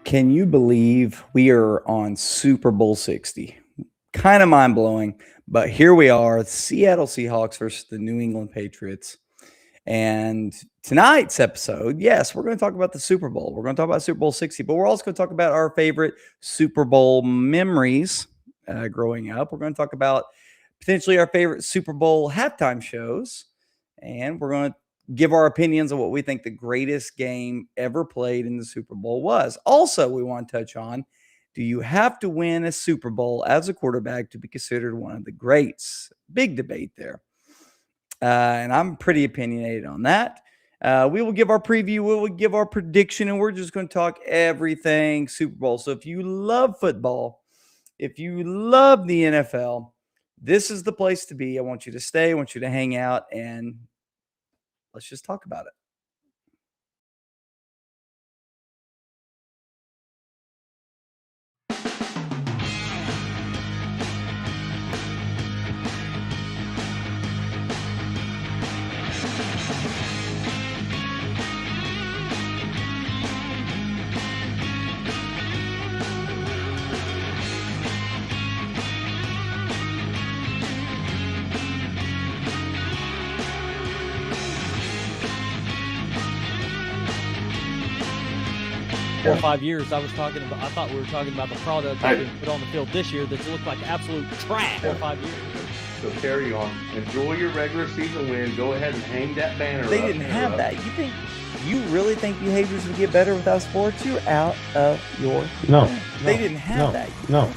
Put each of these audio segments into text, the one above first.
Can you believe we are on Super Bowl 60? Kind of mind blowing, but here we are, Seattle Seahawks versus the New England Patriots. And tonight's episode, yes, we're going to talk about the Super Bowl. We're going to talk about Super Bowl 60, but we're also going to talk about our favorite Super Bowl memories growing up. We're going to talk about potentially our favorite Super Bowl halftime shows. And we're going to give our opinions on what we think the greatest game ever played in the Super Bowl was. Also, we want to touch on, do you have to win a Super Bowl as a quarterback to be considered one of the greats? Big debate there. And I'm pretty opinionated on that. We will give our preview, we will give our prediction, and we're just going to talk everything Super Bowl. So if you love football, if you love the NFL, this is the place to be. I want you to stay. I want you to hang out, and let's just talk about it. Four or 5 years, I thought we were talking about the product that we put on the field this year that looked like absolute trash. 4 or 5 years. So carry on. Enjoy your regular season win. Go ahead and hang that banner. They didn't have that. You really think behaviors would get better without sports? You're out of your No. They didn't have that. No.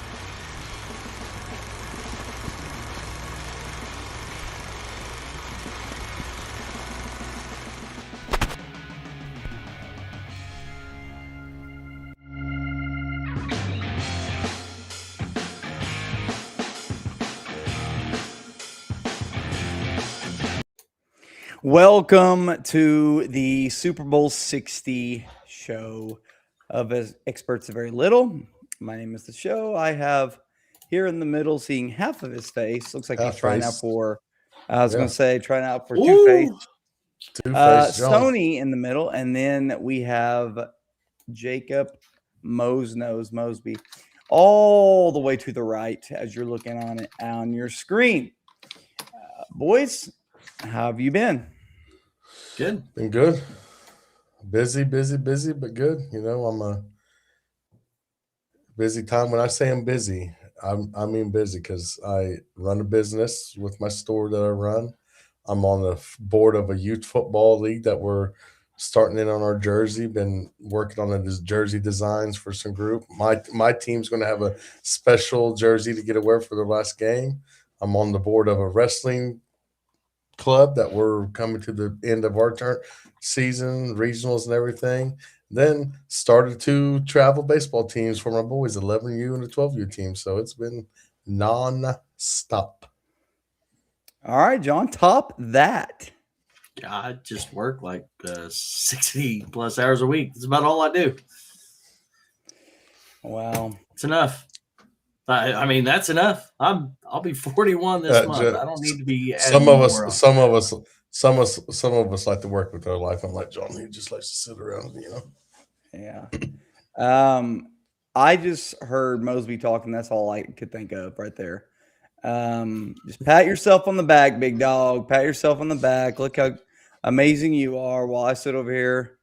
Welcome to the Super Bowl 60 show of Experts of Very Little. My name is the show. I have here in the middle, seeing half of his face. Looks like he's trying out for, trying out for Two-Face. Sony in the middle. And then we have Jacob Mosby all the way to the right as you're looking on it on your screen. Boys, how have you been? Good. Been good. Busy, but good. You know, I'm a busy time. When I say I'm busy, I mean busy because I run a business with my store that I run. I'm on the board of a youth football league that we're starting in on our jersey. Been working on the jersey designs for some group. My team's going to have a special jersey to get to wear for the last game. I'm on the board of a wrestling club that we're coming to the end of our season, regionals and everything. Then started 2 travel baseball teams for my boys, 11U and a 12U team. So it's been non-stop. All right, John, top that. I just work like 60 plus hours a week. That's about all I do. Wow. It's enough. I mean, that's enough. I'll be 41 this month. I don't need to be. Some of us like to work with our life. I'm like John. He just likes to sit around, you know. Yeah. I just heard Mosby talking. That's all I could think of right there. Just pat yourself on the back, big dog. Pat yourself on the back. Look how amazing you are. While I sit over here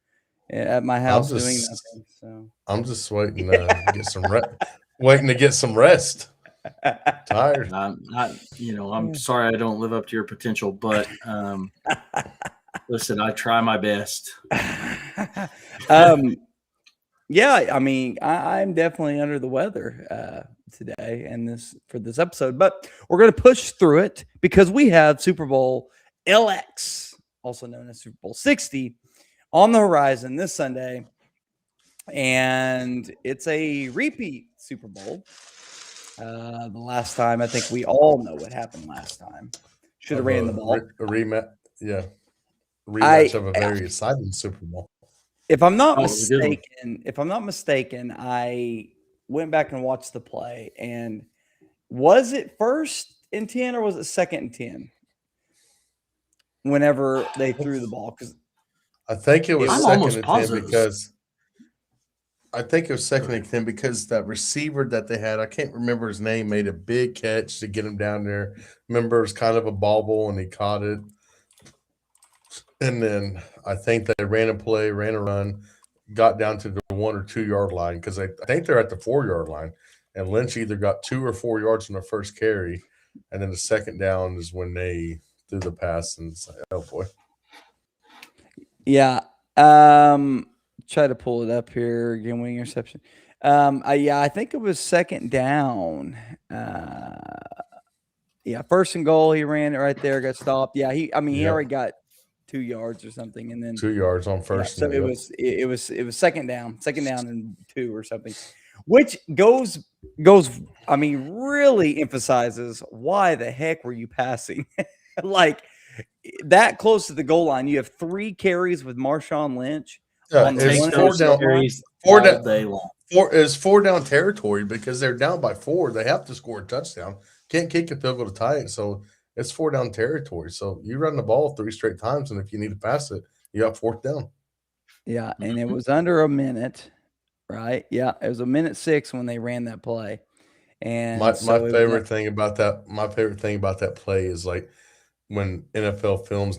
at my house doing nothing. So I'm just waiting to get some rest. Waiting to get some rest. Tired. I'm sorry I don't live up to your potential, but listen, I try my best. Yeah, I mean, I'm definitely under the weather today and for this episode, but we're going to push through it because we have Super Bowl LX, also known as Super Bowl 60, on the horizon this Sunday. And it's a repeat Super Bowl. The last time, I think we all know what happened last time. Should have ran the ball. A rematch, yeah. Rematch of a very exciting Super Bowl. If I'm not mistaken, I went back and watched the play. And was it 1st and 10 or was it 2nd and 10? Whenever they threw the ball, because I think it was 2nd and 10 because I think it was second and 10 because that receiver that they had, I can't remember his name, made a big catch to get him down there. Remember, it was kind of a bobble and he caught it. And then I think they ran a run, got down to the 1 or 2 yard line because I think they're at the 4 yard line. And Lynch either got 2 or 4 yards on the first carry. And then the second down is when they threw the pass. And it's like, oh, boy. Yeah. Try to pull it up here. Game winning interception. I think it was second down. First and goal. He ran it right there, got stopped. Yeah, he already got 2 yards or something, and then 2 yards on first. So it was second down and 2 or something, which goes. I mean, really emphasizes why the heck were you passing? Like that close to the goal line, you have 3 carries with Marshawn Lynch. On the it's 4 down carries day long. 4 down territory because they're down by 4. They have to score a touchdown. Can't kick a field goal to tie it. So it's 4 down territory. So you run the ball 3 straight times, and if you need to pass it, you got 4th down. Yeah, and it was under a minute, right? Yeah, it was a minute 6 when they ran that play. And my favorite thing about that play is like when NFL films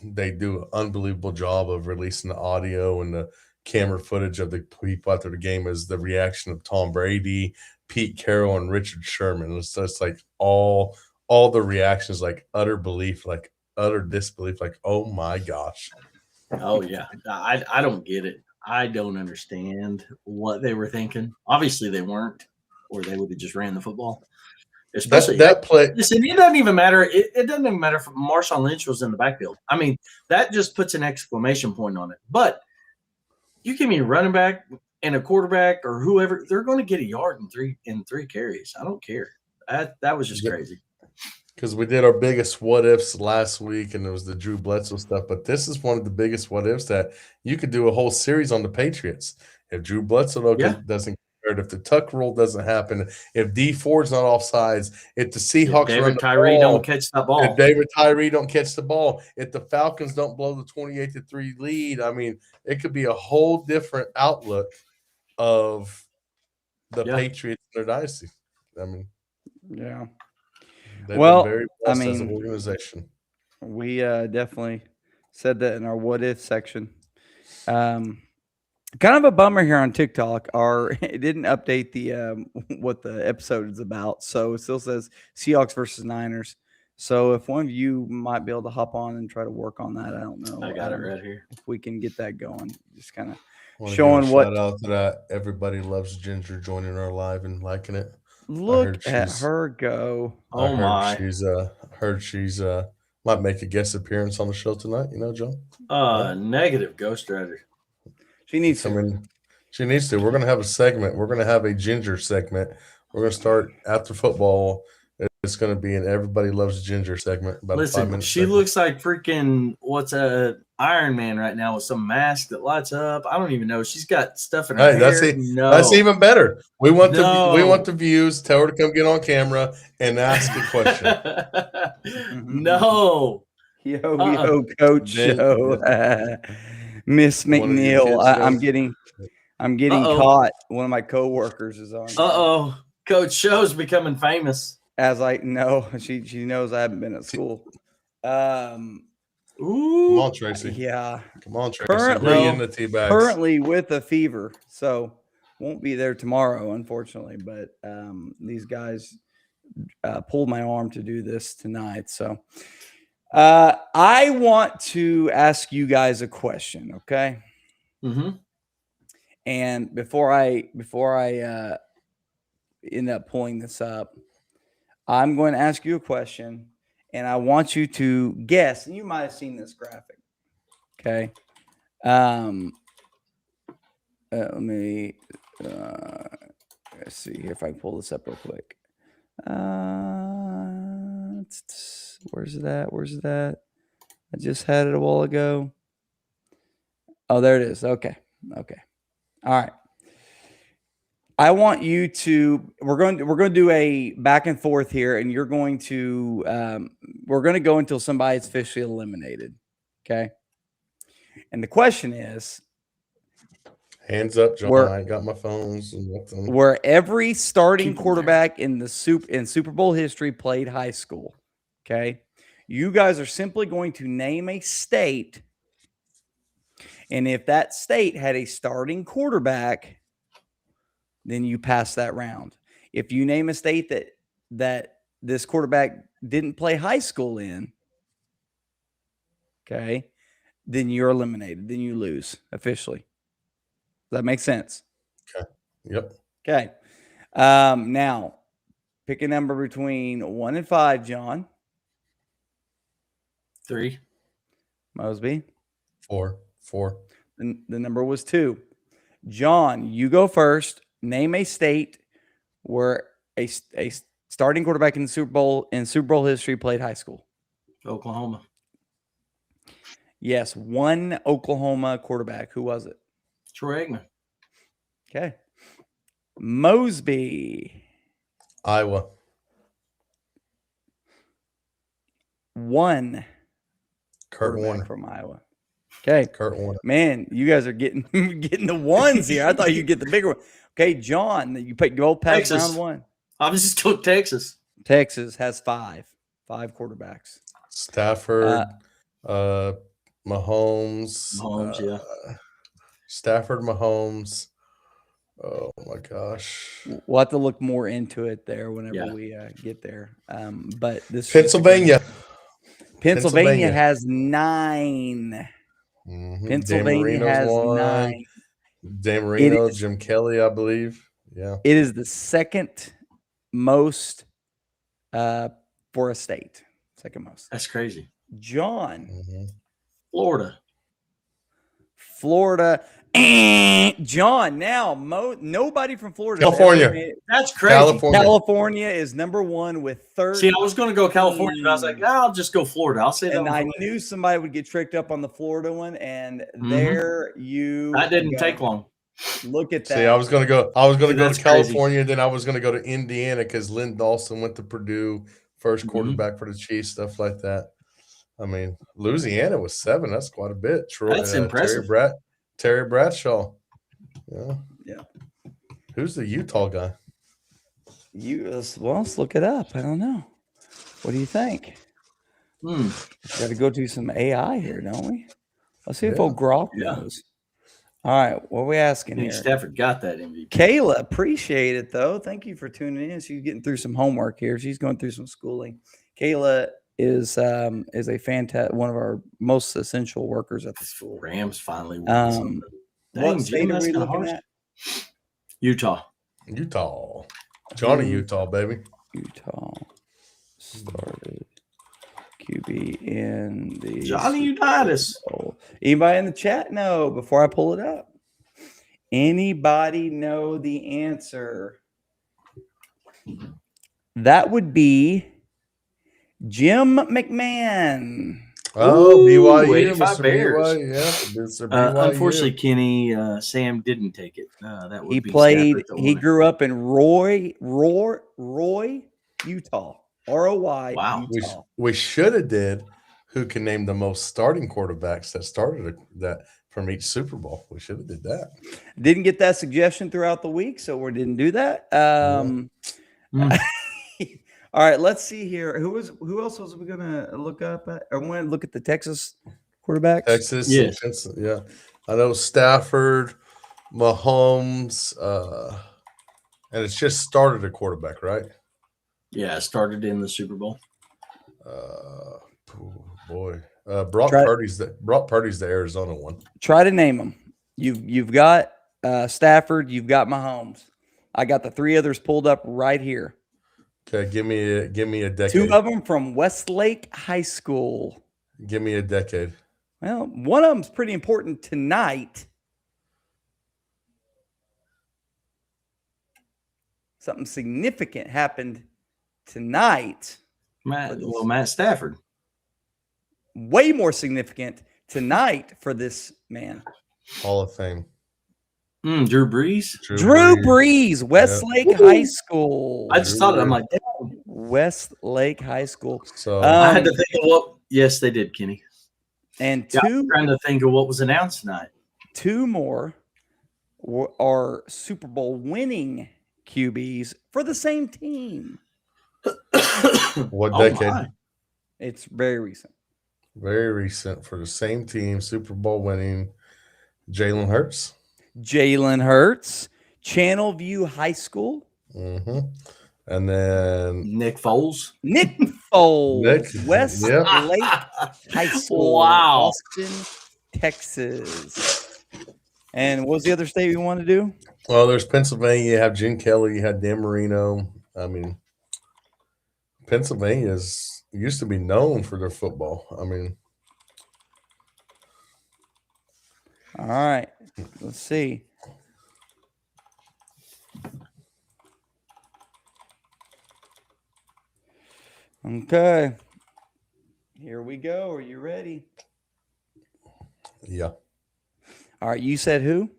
they do an unbelievable job of releasing the audio and the camera footage of the people after the game is the reaction of Tom Brady, Pete Carroll, and Richard Sherman. It's just like all the reactions, like utter belief, like utter disbelief, like, oh my gosh. Oh yeah. I don't get it. I don't understand what they were thinking. Obviously they weren't, or they would have just ran the football. Especially that play. Listen, it doesn't even matter. It doesn't even matter if Marshawn Lynch was in the backfield. I mean, that just puts an exclamation point on it. But you give me a running back and a quarterback or whoever, they're going to get a yard in three carries. I don't care. That was just crazy. Because we did our biggest what ifs last week, and it was the Drew Bledsoe stuff. But this is one of the biggest what ifs that you could do a whole series on the Patriots. If Drew Bledsoe doesn't convert, if the tuck rule doesn't happen, if D Ford's not offsides, if the Seahawks David Tyree don't catch the ball, if David Tyree don't catch the ball, if the Falcons don't blow the 28-3 lead, I mean, it could be a whole different outlook of the Patriots and their dynasty. I mean, yeah. They've been very blessed as an organization. We definitely said that in our what if section. Kind of a bummer here on TikTok. It didn't update the what the episode is about, so it still says Seahawks versus Niners. So if one of you might be able to hop on and try to work on that, I don't know. I got it right here. If we can get that going, just kind of showing what. Shout out to that. Everybody loves Ginger joining our live and liking it. Look at her go! Oh my! Heard she's might make a guest appearance on the show tonight. You know, John. Negative Ghost Rider. She needs to. I mean, she needs to. We're gonna have a segment. We're gonna have a Ginger segment. We're gonna start after football. It's gonna be an Everybody Loves Ginger segment. About Listen, 5 minutes. She looks like freaking Iron Man right now with some mask that lights up. I don't even know. She's got stuff in her hair. That's even better. We want the views. Tell her to come get on camera and ask a question. No. Yo, Coach Show. Miss McNeil. I'm getting caught. One of my coworkers is on. Coach Show's becoming famous. As I know, she knows I haven't been at school. Come on, Tracy. Yeah. Come on, Tracy. Bring in the tea bags. Currently with a fever, so won't be there tomorrow, unfortunately. But these guys pulled my arm to do this tonight. So I want to ask you guys a question, okay? Mm-hmm. And before I end up pulling this up, I'm going to ask you a question, and I want you to guess. And you might have seen this graphic. Okay. Let me let's see here if I can pull this up real quick. Where's that? I just had it a while ago. Oh, there it is. Okay. All right. I want you to. We're going to do a back and forth here, and you're going to. We're going to go until somebody's officially eliminated. Okay. And the question is, Hands up, John. Where- I ain't got my phones and nothing. Where every starting Keep 'em there. quarterback in Super Bowl history played high school. Okay. You guys are simply going to name a state. And if that state had a starting quarterback, then you pass that round. If you name a state that this quarterback didn't play high school in, okay, then you're eliminated. Then you lose officially. Does that make sense? Yep. Okay. Now, pick a number between 1 and 5, John. 3. Mosby. 4. The number was 2. John, you go first. Name a state where a starting quarterback in Super Bowl history played high school. Oklahoma. Yes, one Oklahoma quarterback. Who was it? Troy Aikman. Okay. Mosby. Iowa. 1 Kurt quarterback Warner. from Iowa. Okay. Kurt Warner. Man, you guys are getting the ones here. I thought you'd get the bigger one. Okay, John, you picked both past Texas. round 1. I was just took Texas. Texas has 5 quarterbacks. Stafford. Mahomes. Mahomes, yeah. Stafford, Mahomes. Oh my gosh. We'll have to look more into it there whenever Yeah. we get there. But this Pennsylvania. Pennsylvania has 9. Mhm. Pennsylvania Dan has Marino's one. 9. Dan Marino, is- Jim Kelly, I believe. Yeah. It is the second most for a state. Second most. That's crazy. John, Mhm. Florida. John, now nobody from Florida. California. That's crazy. California is number 1 with 30. See, I was going to go California, but I was like, I'll just go Florida. I'll say that. And one I for later. knew somebody would get tricked up on the Florida one, and Mhm. there you That didn't go. take long. Look at that. See, I was gonna go to that's crazy. California, then I was gonna go to Indiana because Lynn Dawson went to Purdue, first Mhm. quarterback for the Chiefs, stuff like that. I mean, Louisiana was 7. That's quite a bit. Troy, That's impressive. Terry Bradshaw. Yeah. Yeah. Who's the Utah guy? Let's look it up. I don't know. What do you think? Got to go do some AI here, don't we? Let's see if Yeah. old Groff Yeah. knows. All right, what are we asking I think here? Stafford got that MVP. Kayla, appreciate it though. Thank you for tuning in. She's getting through some homework here. She's going through some schooling. Kayla is a fantastic, one of our most essential workers at the school. Rams finally won something. What Dang, state Jim, are that's we kinda looking harsh. at? Utah. Johnny Who- Utah, baby. Utah started QB in the Johnny Unitas. Bowl. Anybody in the chat know before I pull it up? Anybody know the answer? That would be Jim McMahon. Oh, Ooh, BYU, 85 Mr. Bears. BYU. Yeah, Mr. BYU. Unfortunately, Kenny, Sam didn't take it. That would He be played. Stafford that He won it. grew up in Roy, Utah. ROY, Wow. Utah. We should have did who can name the most starting quarterbacks that started that from each Super Bowl. We should have did that. Didn't get that suggestion throughout the week, so we didn't do that. All right, let's see here. Who else was we gonna look up at? I want to look at the Texas quarterbacks. Texas, Yes. yeah. I know Stafford, Mahomes, and it's just started a quarterback, right? Yeah, it started in the Super Bowl. Brock Purdy's the Arizona one. Try to name them. You've got Stafford. You've got Mahomes. I got the 3 others pulled up right here. Okay, give me a decade. 2 of them from Westlake High School. Give me a decade. Well, one of them's pretty important tonight. Something significant happened tonight. Matt Stafford. Way more significant tonight for this man. Hall of Fame. Drew Brees. Drew Brees, Westlake High School. I just thought it. I'm like, damn. Westlake High School. So I had to think of what. Yes, they did, Kenny. And Yeah, I'm trying to think of what was announced tonight. 2 more. are Super Bowl winning QBs for the same team. What Oh, decade? my. It's very recent. Very recent for the same team, Super Bowl winning Jalen Hurts. Jalen Hurts, Channelview High School. Mm-hmm. And then Nick Foles. Nick Foles, Nick, Westlake Wow. High School, Austin, Texas. And what was the other state we want to do? Well, there's Pennsylvania. You have Jim Kelly. You had Dan Marino. I mean, Pennsylvania used to be known for their football. I mean, All right, let's see. Okay, here we go. Are you ready? yeah. All right, you said who?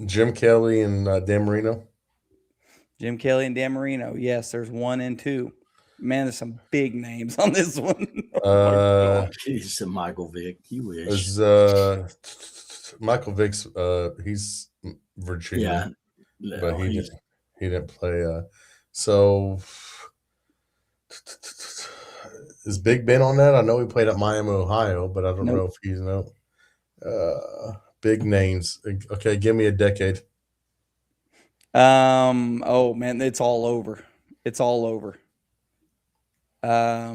Jim Kelly and Dan Marino. Jim Kelly and Dan Marino. Yes, there's 1 and 2. Man, there's some big names on this one. He's a Michael Vick. You wish. Is Michael Vick's? He's Virginia, Yeah. but No, he he's- didn't play. So is Big Ben on that? I know he played at Miami, Ohio, but I don't know if he's big names. Okay, give me a decade. Oh man, it's all over. It's all over. I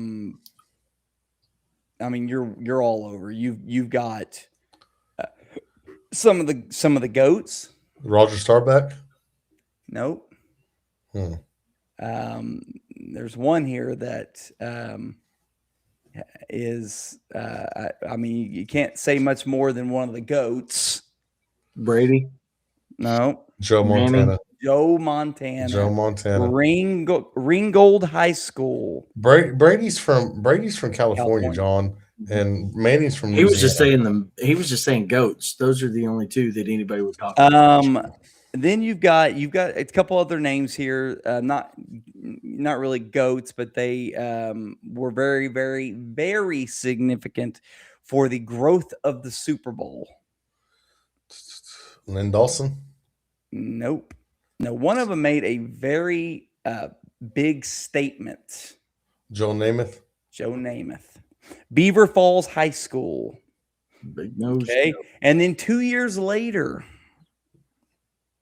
mean, you're all over. You've got some of the goats. Roger Staubach. Nope. Hmm. There's one here that is. I mean, you can't say much more than one of the goats. Brady. No. Joe Manning. Montana. Joe Montana. Joe Montana. Ringgold High School. Brady's from California, John, and Manning's from. He was just Louisiana. saying He was just saying goats. Those are the only two that anybody would talk about. Then you've got a couple other names here. Not really goats, but they were very, very, very significant for the growth of the Super Bowl. Lynn Dawson. Nope. No, one of them made a very big statement. Joe Namath. Joe Namath. Beaver Falls High School. Big nose. Okay. And then 2 years later,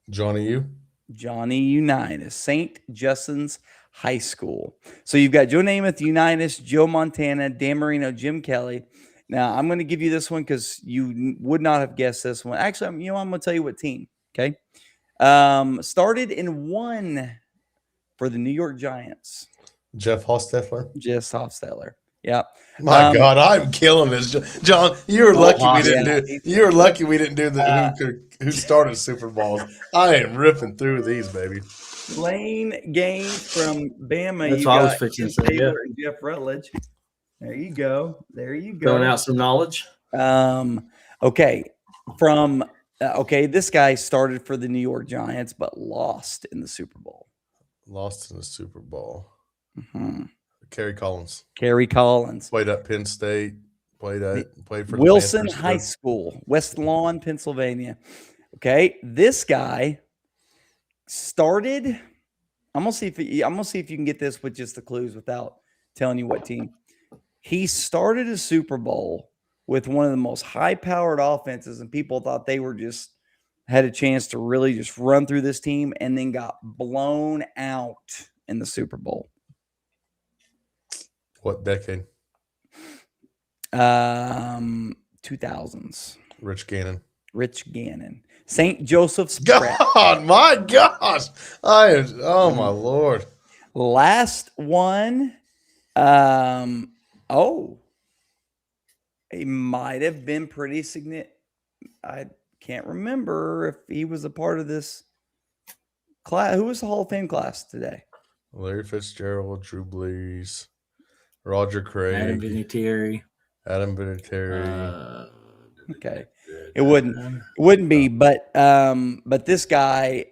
Johnny U. Johnny Unitas, St. Justin's High School. So you've got Joe Namath, Unitas, Joe Montana, Dan Marino, Jim Kelly. Now, I'm going to give you this one because you would not have guessed this one. Actually, I'm going to tell you what team. Okay. Started and won for the New York Giants. Jeff Hostetler. Jeff Hostetler. Yeah. My God, I'm killing this, John. You're lucky we didn't yeah. do. You're lucky we didn't do the who started Super Bowls. I am ripping through these, baby. Lane Gaines from Bama. That's You what I was got fixing to Tim say, yeah. Taylor and Jeff Rutledge. There you go. There you go. Throwing out some knowledge. Okay. This guy started for the New York Giants, but lost in the Super Bowl. Lost in the Super Bowl. Mm-hmm. Kerry Collins. Kerry Collins. Played at Penn State. Played for Wilson the Panthers. High School, West Lawn, Pennsylvania. Okay, this guy started. I'm gonna see if you can get this with just the clues without telling you what team. He started a Super Bowl with one of the most high-powered offenses, and people thought they were just had a chance to really just run through this team, and then got blown out in the Super Bowl. What decade? 2000s. Rich Gannon. St. Joseph's Prep. God, my gosh. Oh my Lord. Last one. He might have been pretty significant. I can't remember if he was a part of this class. Who was the Hall of Fame class today? Larry Fitzgerald, Drew Brees, Roger Craig, Adam Vinatieri. Okay. It wouldn't be, but this guy,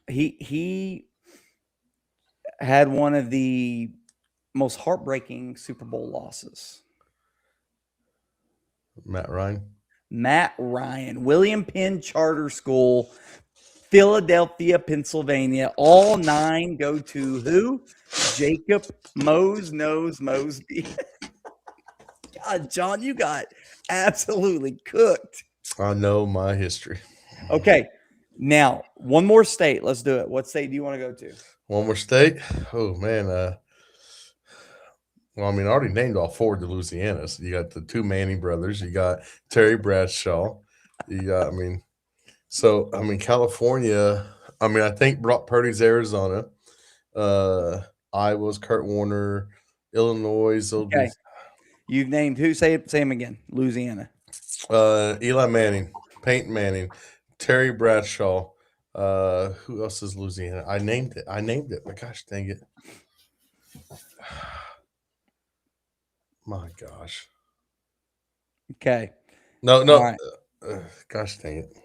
he had one of the most heartbreaking Super Bowl losses. Matt Ryan. Matt Ryan, William Penn Charter School, Philadelphia, Pennsylvania. All 9 go to who? Jacob Mosby. God, John, you got absolutely cooked. I know my history. Okay, now one more state. Let's do it. What state do you want to go to? One more state. Oh man. Well, I mean, I already named all 4 of the Louisianas. You got the 2 Manning brothers. You got Terry Bradshaw. You got, California. I think Brock Purdy's Arizona. Iowa's Kurt Warner. Illinois. Okay. You've named who? Say him again. Louisiana. Eli Manning, Peyton Manning, Terry Bradshaw. Who else is Louisiana? I named it. But gosh dang it. My gosh. Okay. No. All right. Gosh dang it.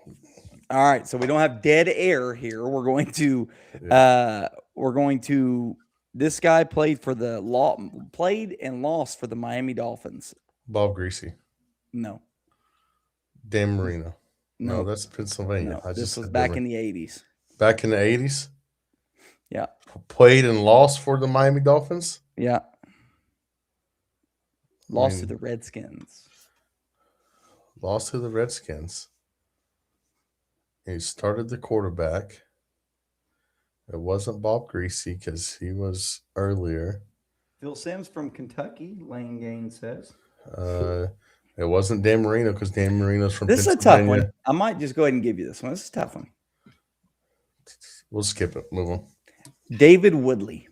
All right. So we don't have dead air here. We're going to this guy played and lost for the Miami Dolphins. Bob Greasy. No. Dan Marino. No, No, that's Pennsylvania. no. This was back in the 80s. Back in the 80s? Yeah. Played and lost for the Miami Dolphins? Yeah. Lost to the Redskins. Lost to the Redskins. He started the quarterback. It wasn't Bob Greasy because he was earlier. Phil Simms from Kentucky, Lane Gaines says. It wasn't Dan Marino because Dan Marino's from This Pennsylvania. is a tough one. I might just go ahead and give you this one. This is a tough one. We'll skip it. Move on. David Woodley.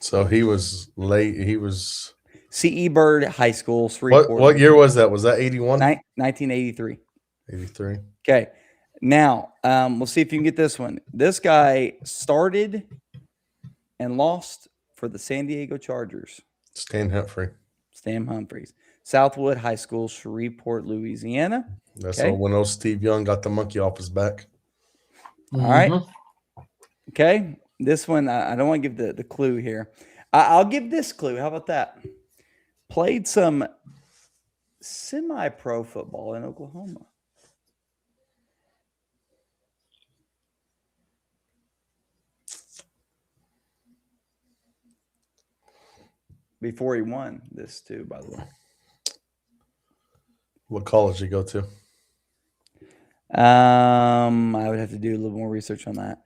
So he was late. He was C.E. Bird High School. What year was that? Was that 81? 1983. 83. Okay. Now, we'll see if you can get this one. This guy started and lost for the San Diego Chargers. Stan Humphreys. Southwood High School, Shreveport, Louisiana. That's all when old Steve Young got the monkey off his back. All right. Okay. This one, I don't want to give the clue here. I'll give this clue. How about that? Played some semi-pro football in Oklahoma. Before he won this too, by the way. What college did you go to? I would have to do a little more research on that.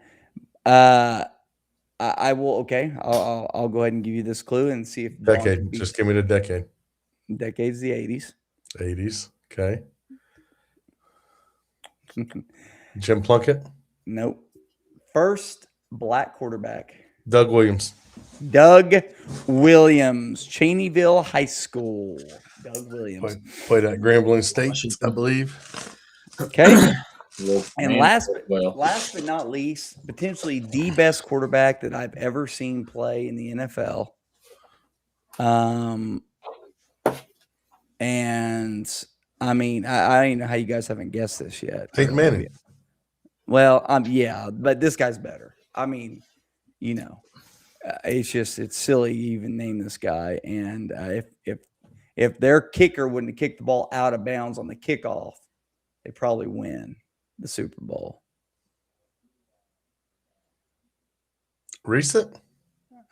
I will. Okay, I'll go ahead and give you this clue and see if decade. Just give me the decade. Decade's the 80s. 80s. Okay. Jim Plunkett. Nope. First black quarterback. Doug Williams. Cheneyville High School. Doug Williams played at Grambling State, I believe. Okay. And last but not least, potentially the best quarterback that I've ever seen play in the NFL. And I mean, I don't know how you guys haven't guessed this yet. Peyton Manning. Well, yeah, but this guy's better. I mean, it's silly you even name this guy. And if their kicker wouldn't have kicked the ball out of bounds on the kickoff, they probably win the Super Bowl. Recent?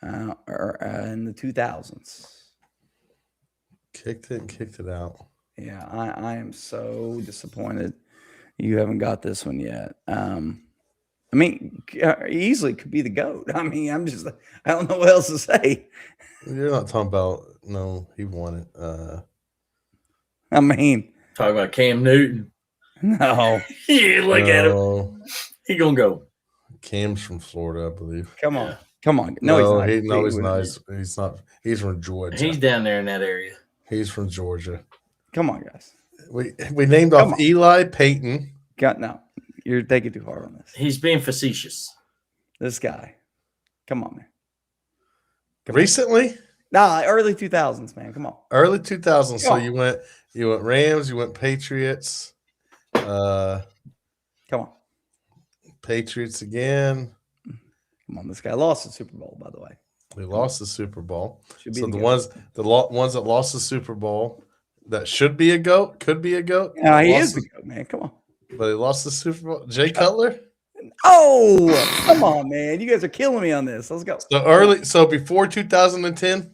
Or in the 2000s. Kicked it out. Yeah, I am so disappointed you haven't got this one yet. I mean, easily could be the GOAT. I mean, I don't know what else to say. You're not talking about, no, he won it. I mean, talking about Cam Newton. No. Yeah, look at him. He gonna go. Cam's from Florida, I believe. Come on. No, he's not. He's nice. He's not. He's from Georgia. He's down there in that area. He's from Georgia. Come on, guys. We named off Eli, Peyton. No, you're taking too hard on this. He's being facetious. This guy. Come on, man. Recently? Nah, early 2000s, man. Come on. Early 2000s. So you went Rams, you went Patriots. Come on. Patriots again. Come on. This guy lost the Super Bowl, by the way. They lost the Super Bowl. Should be so the ones that lost the Super Bowl, that should be a GOAT, could be a GOAT. No, he Lost is the the- GOAT, man. Come on. But he lost the Super Bowl. Jay Cutler. Oh, come on, man. You guys are killing me on this. Let's go. So before 2010.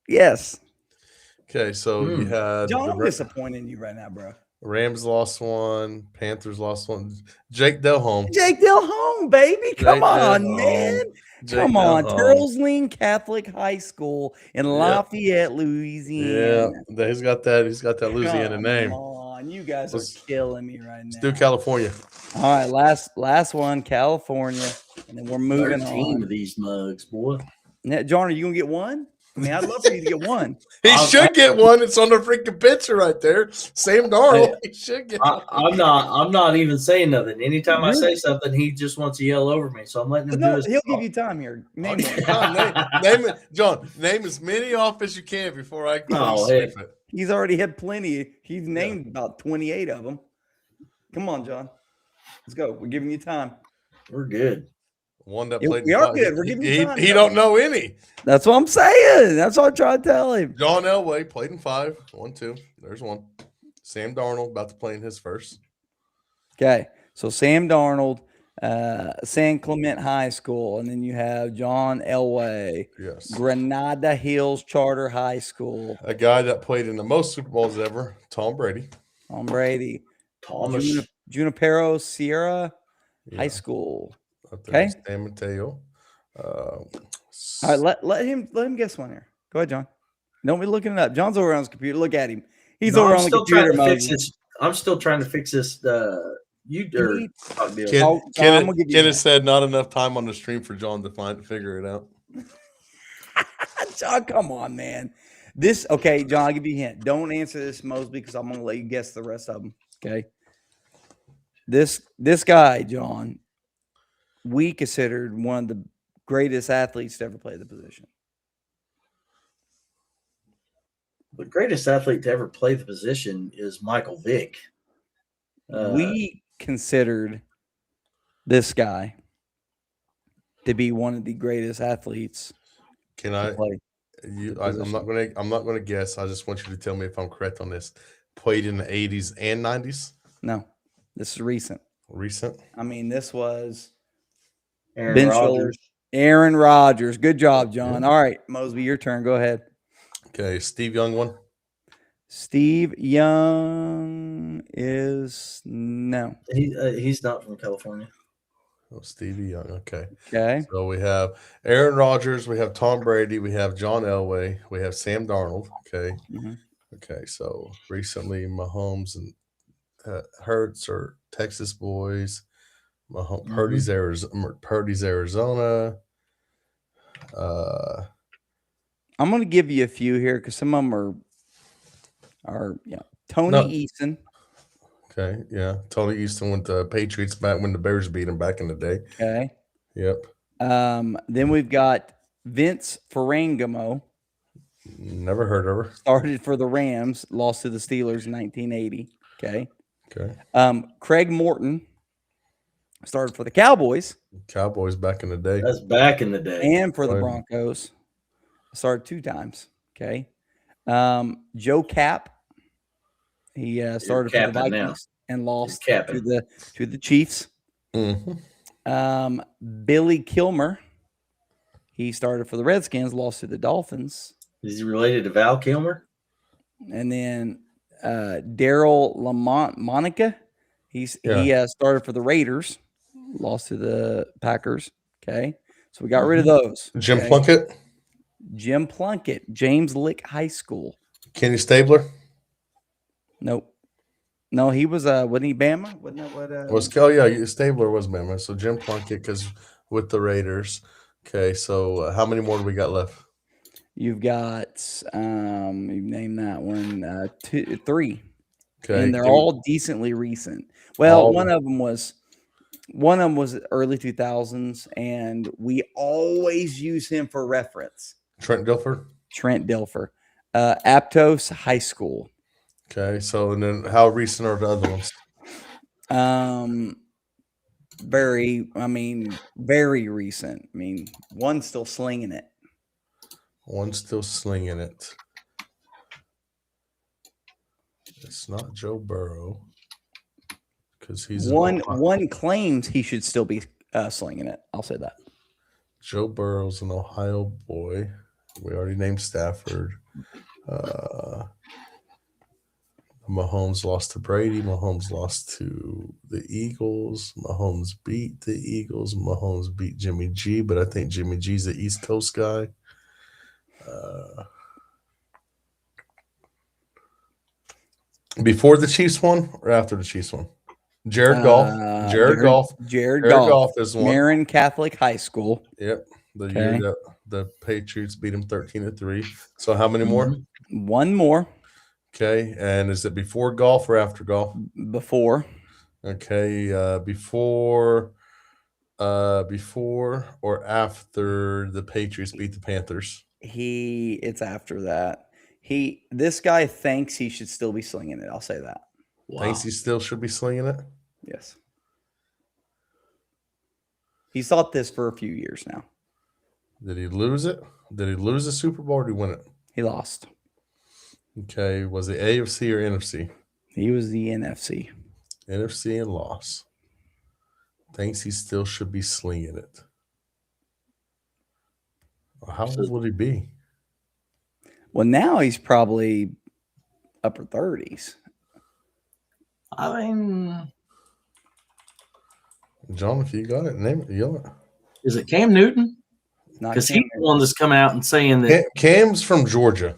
Yes. Okay, so you had John, the I'm disappointed in you right now, bro. Rams lost one, Panthers lost one. Jake Delhomme. Jake Delhomme, baby. Come on, man. Come on. Turlesling Catholic High School in Lafayette, Louisiana. Yeah, he's got that Louisiana name. Come on. You guys are killing me right now. Let's do California. All right, last one, California. And then we're moving on. Of these mugs, boy. Now, John, are you going to get one? I mean, I'd love for you to get one. He should get one. It's on the freaking picture right there. Sam Darnold. He should get one. I'm not even saying nothing. Anytime I say something, he just wants to yell over me. So I'm letting him do his he'll give you time here. Name one. John, name as many off as you can before I hey. He's already had plenty. He's named about 28 of them. Come on, John. Let's go. We're giving you time. We're good. One that played. We are good. We're giving you time. He don't know any. That's what I'm saying. That's what I'm trying to tell him. John Elway played in 5. 1, 2. There's one. Sam Darnold about to play in his first. Okay. So Sam Darnold, San Clemente High School, and then you have John Elway. Yes. Granada Hills Charter High School. A guy that played in the most Super Bowls ever, Tom Brady. Tom Brady. Thomas. Junipero Sierra High School. Okay. San Mateo. All right, let him guess one here. Go ahead, John. Don't be looking it up. John's over on his computer. Look at him. He's over on the computer. I'm still trying to fix this. Kenneth said not enough time on the stream for John to figure it out. John, come on, man. Okay, John, I'll give you a hint. Don't answer this, Mosby, because I'm going to let you guess the rest of them. Okay. This guy, John, we considered one of the greatest athletes to ever play the position. The greatest athlete to ever play the position is Michael Vick. We considered this guy to be one of the greatest athletes. Can I? I'm not gonna guess. I just want you to tell me if I'm correct on this. Played in the 80s and 90s. No, this is recent. Recent. I mean, this was Aaron Rodgers. Aaron Rodgers. Good job, John. All right, Mosby, your turn. Go ahead. Okay, Steve Young one. Steve Young is no. He's not from California. Oh, Stevie Young. Okay. Okay. So we have Aaron Rodgers. We have Tom Brady. We have John Elway. We have Sam Darnold. Okay. Mm-hmm. Okay. So recently, Mahomes and Hurts are Texas boys. Purdy's Arizona. I'm going to give you a few here because some of them are Tony Easton. Okay, yeah. Tony Easton went to Patriots back when the Bears beat him back in the day. Okay. Yep. Then we've got Vince Ferrangamo. Never heard of her. Started for the Rams, lost to the Steelers in 1980. Okay. Okay. Craig Morton started for the Cowboys. Cowboys back in the day. That's back in the day. And for the Broncos. Started 2 times. Okay. Joe Kapp. He started for the Vikings and lost to the Chiefs. Mm-hmm. Billy Kilmer. He started for the Redskins, lost to the Dolphins. Is he related to Val Kilmer? And then Daryl Monica. He started for the Raiders, lost to the Packers. Okay. So we got rid of those. Jim Plunkett. Jim Plunkett, James Lick High School. Kenny Stabler. Nope. No, he was wasn't he Bama? Wasn't that what Stabler was Bama. So Jim Plunkett because with the Raiders. Okay, so how many more do we got left? You've got you named that one 3. Okay. And they're all decently recent. Well, one of them was early 2000s, and we always use him for reference. Trent Dilfer. Aptos High School. Okay, so and then how recent are the other ones? Very recent. I mean, one's still slinging it. It's not Joe Burrow because he's one claims he should still be slinging it. I'll say that. Joe Burrow's an Ohio boy. We already named Stafford. Mahomes lost to Brady. Mahomes lost to the Eagles. Mahomes beat the Eagles. Mahomes beat Jimmy G, but I think Jimmy G's the East Coast guy. Before the Chiefs won or after the Chiefs won? Jared Goff. Jared Goff is one. Marin Catholic High School. Yep. The year that the Patriots beat him 13-3. So how many more? One more. Okay. And is it before golf or after golf? Before. Okay. Before or after the Patriots beat the Panthers? It's after that. This guy thinks he should still be slinging it. I'll say that. Wow. Thinks he still should be slinging it? Yes. He's thought this for a few years now. Did he lose it? Did he lose the Super Bowl or did he win it? He lost. Okay. Was it AFC or NFC? He was the NFC. NFC and loss. Thinks he still should be slinging it. How old would he be? Well, now he's probably upper 30s. I mean, John, if you got it, name it. Yell it. is it Cam Newton? Not Because Cam he's the one that's come out and saying that. Cam's from Georgia.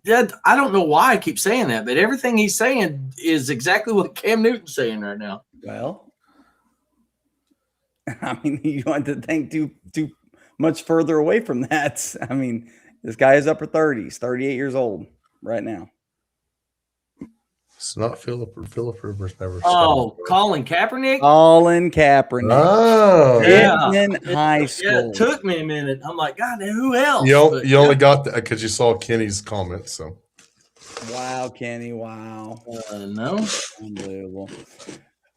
I don't know why I keep saying that, but everything he's saying is exactly what Cam Newton's saying right now. Well, I mean, you don't have to think too much further away from that. I mean, this guy is upper 30s, 38 years old right now. It's not Philip Rivers. Never. Oh, Colin Kaepernick. Colin Kaepernick. Oh, Yeah. In high school. Yeah, it took me a minute. I'm like, God, who else? You But, only got that because you saw Kenny's comment. So Wow, Kenny. Wow. no. Unbelievable.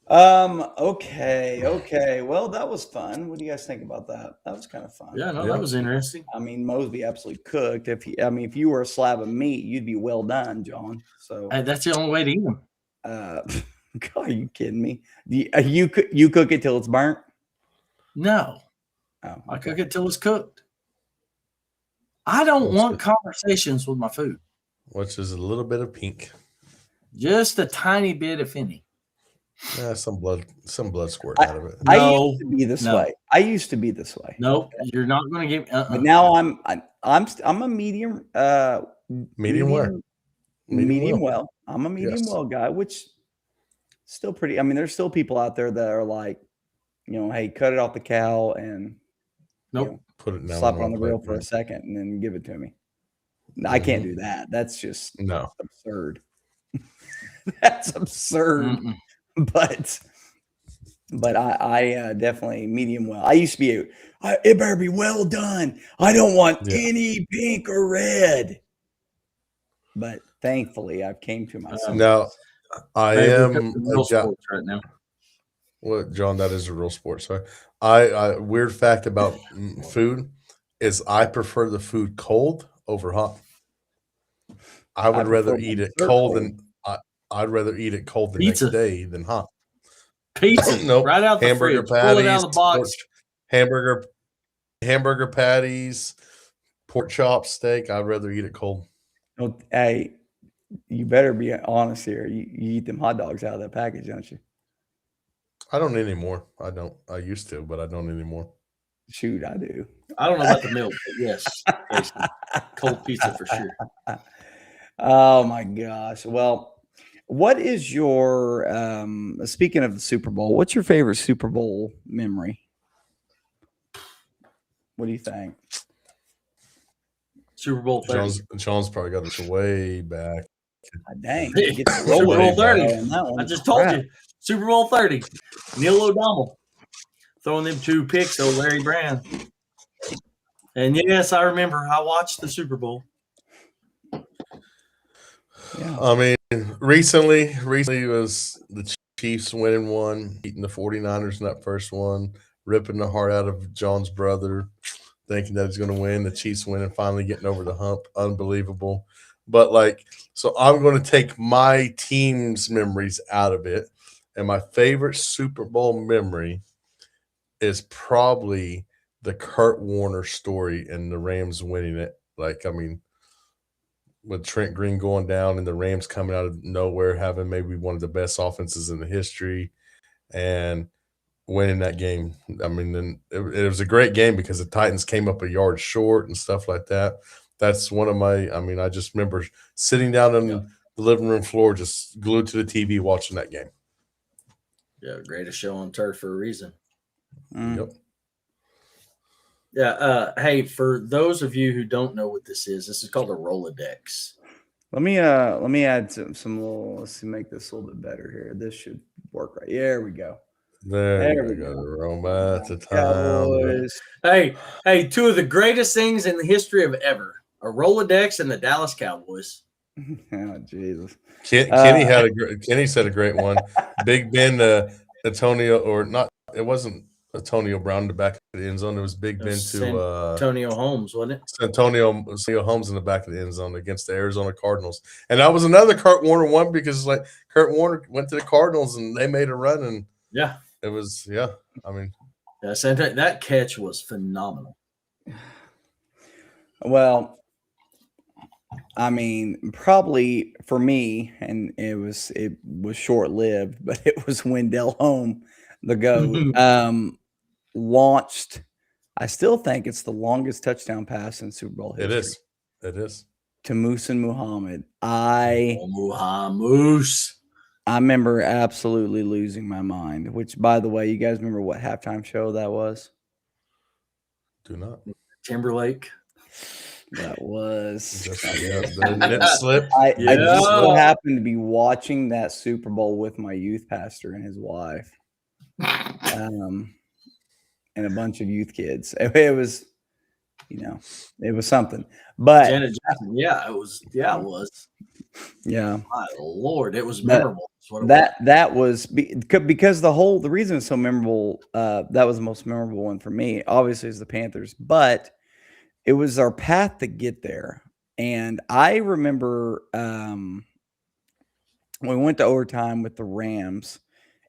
Okay. Well, that was fun. What do you guys think about that? That was kind of fun. Yeah, no, Yeah. that was interesting. I mean, Mosby absolutely cooked. If you were a slab of meat, you'd be well done, John. So That's the only way to eat them. God, are you kidding me? You cook it till it's burnt? No, Oh, I cook it till it's cooked. I don't want conversations with my food. which is a little bit of pink. Just a tiny bit, if any. Yeah, some blood squirt out of it. I No, used to be this no. way. I used to be this way. Nope, you're not going to give. But now I'm a medium. Medium where? Medium well. I'm a medium Yes. well guy, which still pretty. I mean, there's still people out there that are like, hey, cut it off the cow and Nope. Put it now slap it on the grill for a second and then give it to me. I can't do that. That's just No. absurd. That's absurd. Mm-mm. But I definitely medium well. I used to be it better be well done. I don't want any pink or red. But thankfully, I've came to myself. Now, I Maybe am that's the real sports right now. Well, John, that is a real sport. Sorry. I weird fact about food is I prefer the food cold over hot. I would rather eat it cold than I'd rather eat it cold the Pizza. next day than hot. Pizza, Nope. right out the Hamburger fridge. Pull it out of the box. hamburger patties, pork chop, steak. I'd rather eat it cold. Hey, you better be honest here. You eat them hot dogs out of that package, don't you? I don't anymore. I don't. I used to, but I don't anymore. Shoot, I do. I don't know about the milk, but yes, basically. Cold pizza for sure. Oh my gosh. Well, what is your speaking of the Super Bowl, what's your favorite Super Bowl memory? What do you think? Super Bowl 30. John's probably got this way back. God dang. Hey, Get the Super roll Bowl on 30. that one. I just told Crap. you. Super Bowl 30. Neil O'Donnell throwing them 2 picks to Larry Brown. And yes, I remember I watched the Super Bowl. Yeah. I mean, recently was the Chiefs winning one, beating the 49ers in that first one, ripping the heart out of John's brother, thinking that he's going to win. The Chiefs winning, finally getting over the hump. Unbelievable. But like, so I'm going to take my team's memories out of it, and my favorite Super Bowl memory is probably the Kurt Warner story and the Rams winning it. Like, I mean, with Trent Green going down and the Rams coming out of nowhere, having maybe one of the best offenses in the history, and winning that game. I mean, then it was a great game because the Titans came up a yard short and stuff like that. That's one of my. I mean, I just remember sitting down on the living room floor, just glued to the TV, watching that game. Yeah, greatest show on turf for a reason. Yep. Yeah. Hey, for those of you who don't know what this is called a Rolodex. Let me add some little. Let's see, make this a little bit better here. This should work right. There we go. There we go. Roma at the time. Cowboys. Hey, two of the greatest things in the history of ever: a Rolodex and the Dallas Cowboys. Oh Jesus! Kenny said a great one. Big Ben, Antonio, or not? It wasn't Antonio Brown in the back of the end zone. It was Big Ben to Antonio Holmes, wasn't it? Antonio Holmes in the back of the end zone against the Arizona Cardinals, and that was another Kurt Warner one because like Kurt Warner went to the Cardinals and they made a run, and it was I mean, that catch was phenomenal. Well, I mean, probably for me, and it was short lived, but it was Wendell Home, the GOAT, launched. I still think it's the longest touchdown pass in Super Bowl history. It is. To Moose and Muhammad. Moose. I remember absolutely losing my mind, which, by the way, you guys remember what halftime show that was? Do not. Timberlake. That was the nip slip. I just so happened to be watching that Super Bowl with my youth pastor and his wife, and a bunch of youth kids. It was, it was something. But Janet Jackson, it was. Yeah, my Lord, it was memorable. That was because the reason it's so memorable. That was the most memorable one for me. Obviously, is the Panthers, but it was our path to get there. And I remember when we went to overtime with the Rams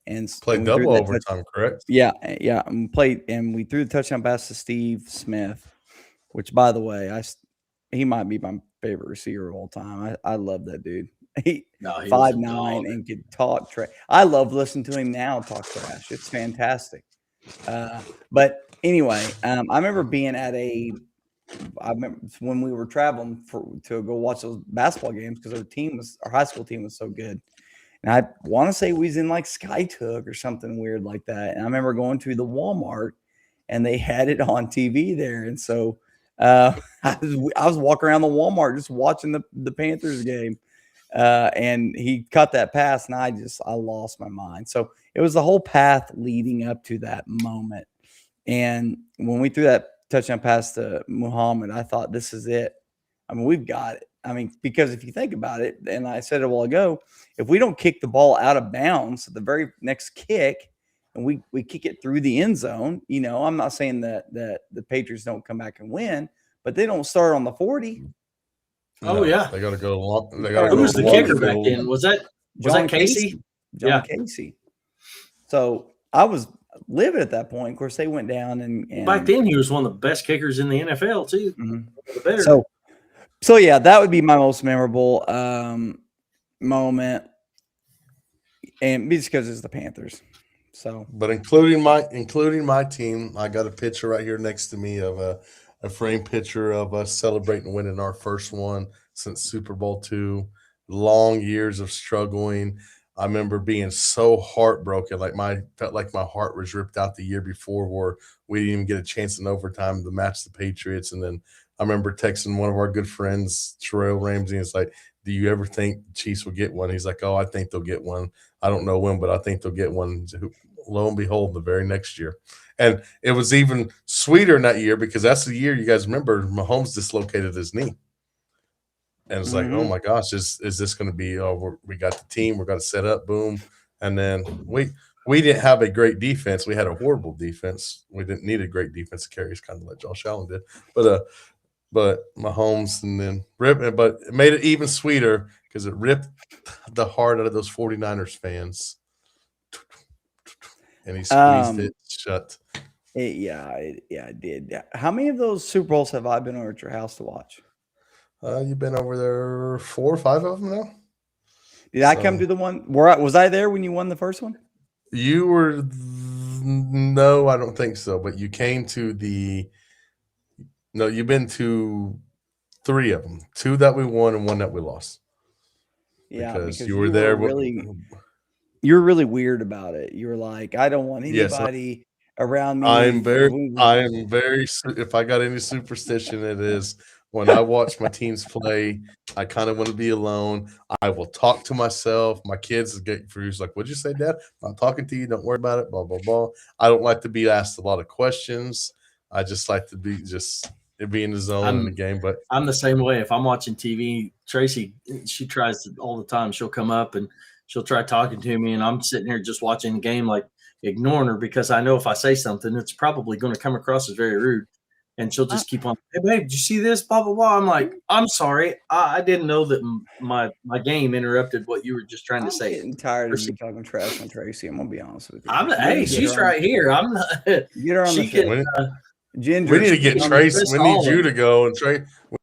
and played double overtime, correct? Yeah. And we threw the touchdown pass to Steve Smith, which, by the way, he might be my favorite receiver of all time. I love that dude. He 5'9" and could talk trash. I love listening to him now talk trash. It's fantastic. But anyway, I remember being at I remember when we were traveling to go watch those basketball games because our high school team was so good. And I want to say we was in like Skytook or something weird like that. And I remember going to the Walmart and they had it on TV there. And so I was walking around the Walmart just watching the Panthers game. And he cut that pass and I lost my mind. So it was the whole path leading up to that moment. And when we threw that touchdown pass to Muhammad, I thought, this is it. I mean, we've got it. I mean, because if you think about it, and I said it a while ago, if we don't kick the ball out of bounds at the very next kick and we kick it through the end zone, I'm not saying that the Patriots don't come back and win, but they don't start on the 40. Oh, yeah. They got to go long. Who was the kicker back then? Was that Casey? John Casey. So I was livid at that point. Of course, they went down and back then he was one of the best kickers in the NFL too. Mm-hmm. So yeah, that would be my most memorable moment, and just because it's the Panthers. So, but including my team, I got a picture right here next to me of a framed picture of us celebrating winning our first one since Super Bowl II. Long years of struggling. I remember being so heartbroken, felt like my heart was ripped out the year before, where we didn't even get a chance in overtime to match the Patriots. And then I remember texting one of our good friends, Terrell Ramsey, and it's like, do you ever think the Chiefs will get one? He's like, oh, I think they'll get one. I don't know when, but I think they'll get one. Lo and behold, the very next year. And it was even sweeter in that year because that's the year, you guys remember, Mahomes dislocated his knee. And it's like, oh my gosh, is this going to be? Oh, we got the team, we're going to set up, boom, and then we didn't have a great defense. We had a horrible defense. We didn't need a great defense to carry us, kind of like Josh Allen did. But but Mahomes and then ripped, but it made it even sweeter because it ripped the heart out of those 49ers fans. And he squeezed it shut. It did. How many of those Super Bowls have I been over at your house to watch? You've been over there 4 or 5 of them now? Did I come to the one was I there when you won the first one? You were no, I don't think so. But you came to you've been to 3 of them. 2 that we won and 1 that we lost. Yeah, because you were there. You were really weird about it. You were like, I don't want anybody around me. I am very. If I got any superstition, it is when I watch my teams play. I kind of want to be alone. I will talk to myself. My kids get confused, like, "What'd you say, Dad? I'm talking to you. Don't worry about it." Blah blah blah. I don't like to be asked a lot of questions. I just like to be in the zone in the game. But I'm the same way. If I'm watching TV, Tracy, she tries to, all the time. She'll come up and she'll try talking to me, and I'm sitting here just watching the game, like ignoring her, because I know if I say something, it's probably going to come across as very rude. And she'll just keep on, "Hey, babe, did you see this? Blah, blah, blah." I'm like, "I'm sorry. I didn't know that my game interrupted what you were just trying to say." I'm getting tired of you talking trash on Tracy. I'm going to be honest with you. Hey, she's right here. I'm not. Get her on the can, Ginger, we need to get Tracy. We need you to go and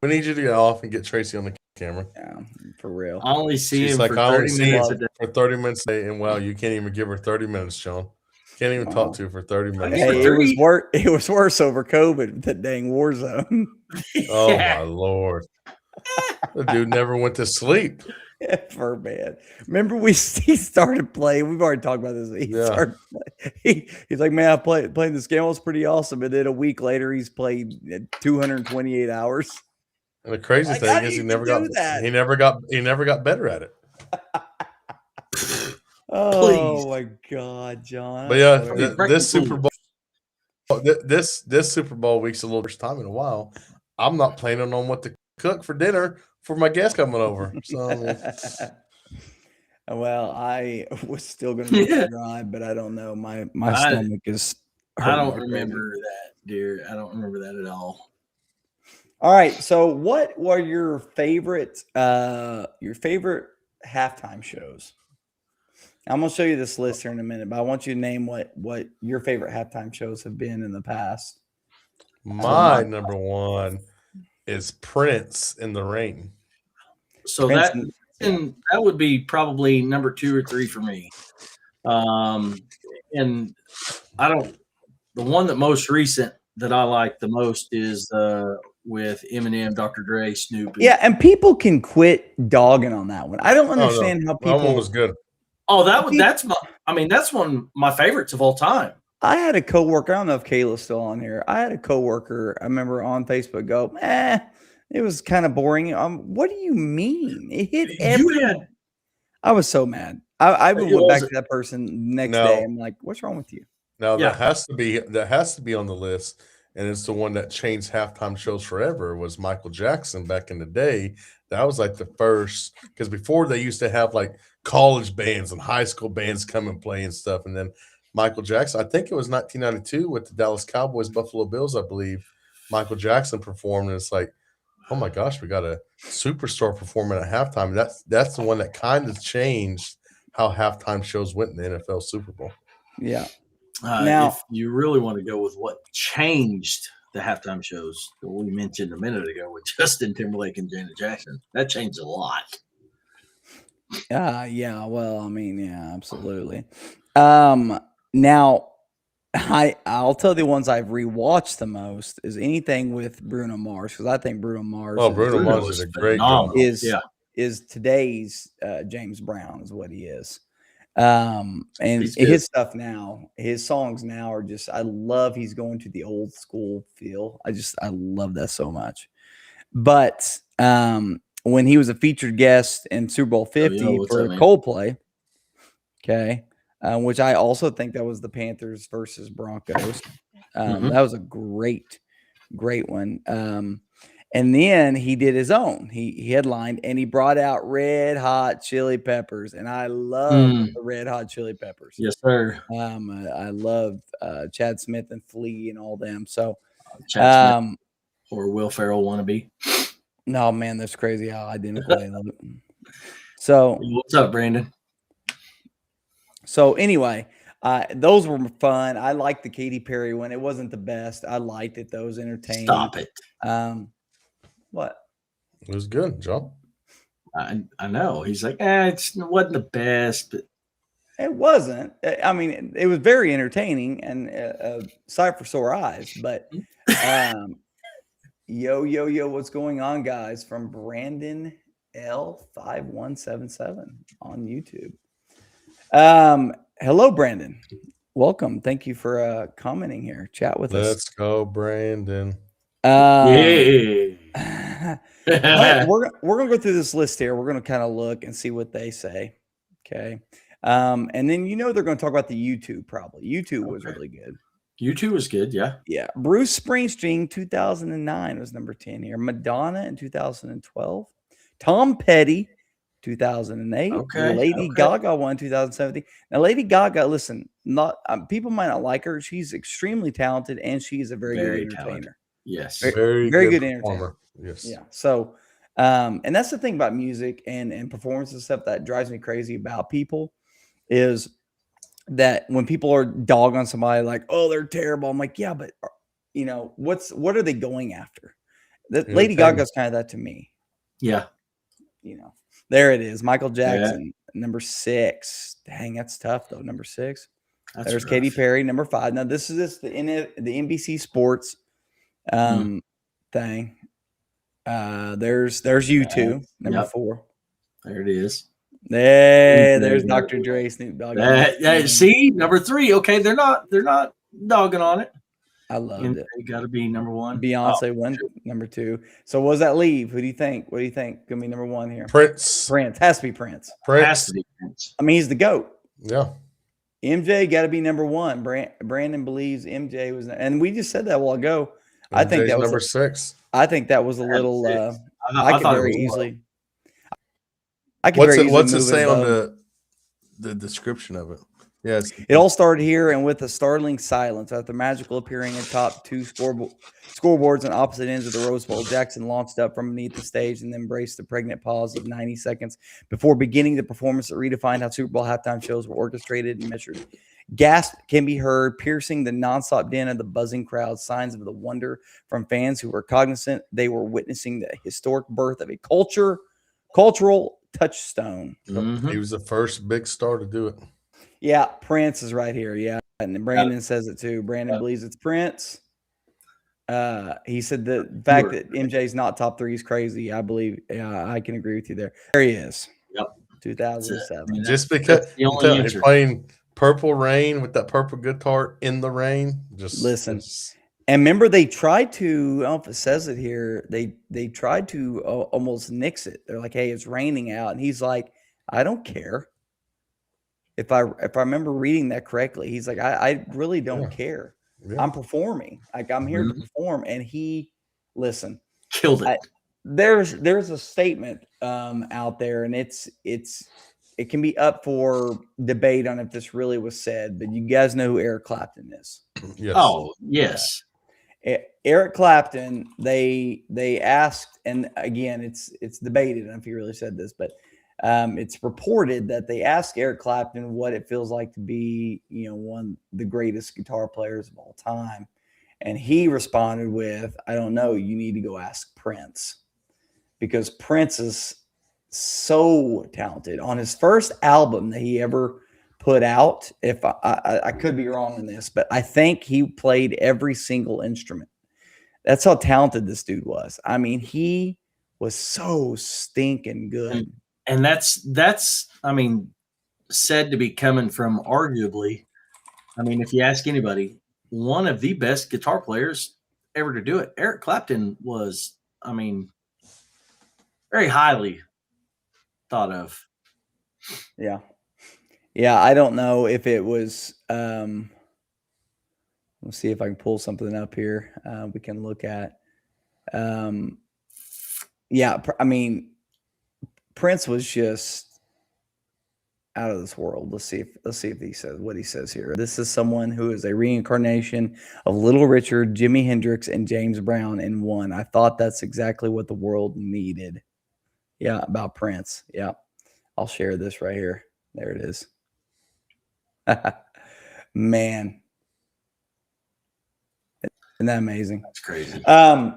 we need you to get off and get Tracy on the camera. Yeah, for real. I only see him like, for 30 minutes a day. For 30 minutes a day, and wow, you can't even give her 30 minutes, Sean. Can't even talk to her for 30 minutes. Hey, it was worse over COVID, that dang war zone. Oh my Lord. The dude never went to sleep. For bad. Remember he started playing. We've already talked about this. He's like, "Man, I played this game. It was pretty awesome." And then a week later, he's played 228 hours. And the crazy thing is, he never got better at it. Oh my God, John! But yeah, this Super Bowl week's a little first time in a while. I'm not planning on what to cook for dinner for my guests coming over. So, well, I was still going to drive, but I don't know. My stomach is. I don't remember that, dear. I don't remember that at all. All right. So, what were your favorite halftime shows? I'm going to show you this list here in a minute, but I want you to name what your favorite halftime shows have been in the past. My number one is Prince in the Rain. So that would be probably number 2 or 3 for me. And the one that most recent that I like the most is with Eminem, Dr. Dre, Snoop. Yeah, and people can quit dogging on that one. I don't understand how people. That one was good. Oh, that's one of my favorites of all time. I had a coworker. I don't know if Kayla's still on here. I had a coworker. I remember on Facebook go, it was kind of boring. What do you mean? It hit everyone. I was so mad. I went back to that person next day. I'm like, "What's wrong with you?" Now that has to be on the list, and it's the one that changed halftime shows forever. Was Michael Jackson back in the day? That was like the first, because before they used to have like college bands and high school bands come and play and stuff, and then Michael Jackson. I think it was 1992 with the Dallas Cowboys, Buffalo Bills, I believe. Michael Jackson performed, and it's like, oh my gosh, we got a superstar performing at halftime. That's the one that kind of changed how halftime shows went in the NFL Super Bowl. Yeah. Now, if you really want to go with what changed the halftime shows that we mentioned a minute ago with Justin Timberlake and Janet Jackson, that changed a lot. Yeah. Well, I mean, yeah, absolutely. Now, I'll tell you the ones I've rewatched the most is anything with Bruno Mars, because I think Bruno Mars. Oh, Bruno Mars is a great guy. Is today's James Brown is what he is. And his stuff now, his songs now are just, I love he's going to the old school feel. I love that so much. But when he was a featured guest in Super Bowl 50 for Coldplay, okay, which I also think that was the Panthers versus Broncos. That was a great one. And then he did his own. He headlined and he brought out Red Hot Chili Peppers, and I love the Red Hot Chili Peppers. Yes, sir. I love Chad Smith and Flea and all them. So, Or Will Ferrell wannabe. No, man, that's crazy how identical they look. So, What's up, Brandon? so anyway, those were fun. I liked the Katy Perry one. It wasn't the best. I liked it. Though. It was entertaining. Stop it. What? It was good, John. I know. He's like, it wasn't the best, but It wasn't. I mean, it was very entertaining and a sight for sore eyes. But yo, what's going on, guys? From Brandon L5177 on YouTube. Hello, Brandon. Welcome. Thank you for commenting here. Chat with us. Let's go, Brandon. yeah. we're gonna go through this list here. We're gonna kind of look and see what they say. Okay. And then they're gonna talk about the YouTube probably. YouTube was really good. YouTube was good, yeah. Yeah. Bruce Springsteen, 2009 was number 10 here. Madonna in 2012. Tom Petty, 2008. Okay. Lady Gaga won 2017. Now, Lady Gaga, listen, people might not like her. She's extremely talented and she's a very good entertainer. Talented. Yes. Very good entertainer. Yes. Yeah. So, and that's the thing about music and performance and stuff that drives me crazy about people is that when people are dog on somebody like, oh, they're terrible. I'm like, yeah, but what are they going after? Lady Gaga's kind of that to me. Yeah. There it is. Michael Jackson, number 6. Dang, that's tough though. Number 6. There's rough. Katy Perry, number 5. Now this is the NBC Sports thing. There's U2, number 4. There it is. There's Dr. Dre, Snoop Dogg. See, number 3. Okay, they're not dogging on it. I loved it. It got to be number 1. Beyonce won number 2. So what does that leave? Who do you think? What do you think gonna be number 1 here? Prince. Has to be Prince. Has to be Prince. I mean, he's the GOAT. Yeah. MJ got to be number 1. Brandon believes MJ was, and we just said that a while ago. I think that was number 6. I think that was a little. I could very easily. What's it say on the description of it? Yes. It all started here and with a startling silence after magical appearing atop 2 scoreboards on opposite ends of the Rose Bowl. Jackson launched up from beneath the stage and then embraced the pregnant pause of 90 seconds before beginning the performance that redefined how Super Bowl halftime shows were orchestrated and measured. Gasp can be heard, piercing the nonstop din of the buzzing crowd, signs of the wonder from fans who were cognizant they were witnessing the historic birth of a cultural touchstone. Mm-hmm. He was the first big star to do it. Yeah, Prince is right here. Yeah, and Brandon says it too. Brandon believes it's Prince. He said the fact that MJ's not top 3 is crazy. I believe. I can agree with you there. There he is. Yep, 2007. Just because he's playing Purple Rain with that purple guitar in the rain. Just listen. And remember, they tried to. I don't know if it says it here. They tried to almost nix it. They're like, "Hey, it's raining out," and he's like, "I don't care." If I remember reading that correctly, he's like, I really don't care. Yeah. I'm performing. Like I'm here to perform. And he, listen, killed it. There's a statement out there, and it can be up for debate on if this really was said. But you guys know who Eric Clapton is. Yes. Oh yes. Eric Clapton. They asked, and again, it's debated. I don't know if he really said this, but. It's reported that they asked Eric Clapton what it feels like to be, one of the greatest guitar players of all time. And he responded with, I don't know, you need to go ask Prince. Because Prince is so talented. On his first album that he ever put out, if I could be wrong in this, but I think he played every single instrument. That's how talented this dude was. I mean, he was so stinking good. And that's I mean, said to be coming from arguably, I mean, if you ask anybody, one of the best guitar players ever to do it. Eric Clapton was, I mean, very highly thought of. Yeah. Yeah, I don't know if it was let's see if I can pull something up here. We can look at yeah, I mean Prince was just out of this world. Let's see if he says what he says here. This is someone who is a reincarnation of Little Richard, Jimi Hendrix, and James Brown in one. I thought that's exactly what the world needed. Yeah, about Prince. Yeah. I'll share this right here. There it is. Man. Isn't that amazing? That's crazy.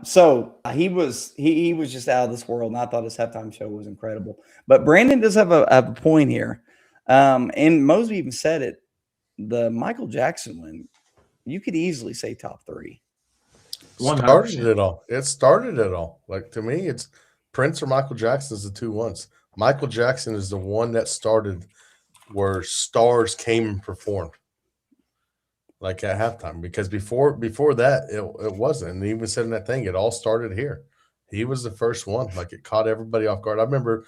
So he was just out of this world, and I thought his halftime show was incredible. But Brandon does have a point here. And Mosby even said it. The Michael Jackson one, you could easily say top 3. Started it all. It started it all. Like, to me, it's Prince or Michael Jackson is the 2 ones. Michael Jackson is the one that started where stars came and performed, like at halftime. Because before that, it wasn't. And he even said in that thing, it all started here. He was the first one. Like, it caught everybody off guard. I remember,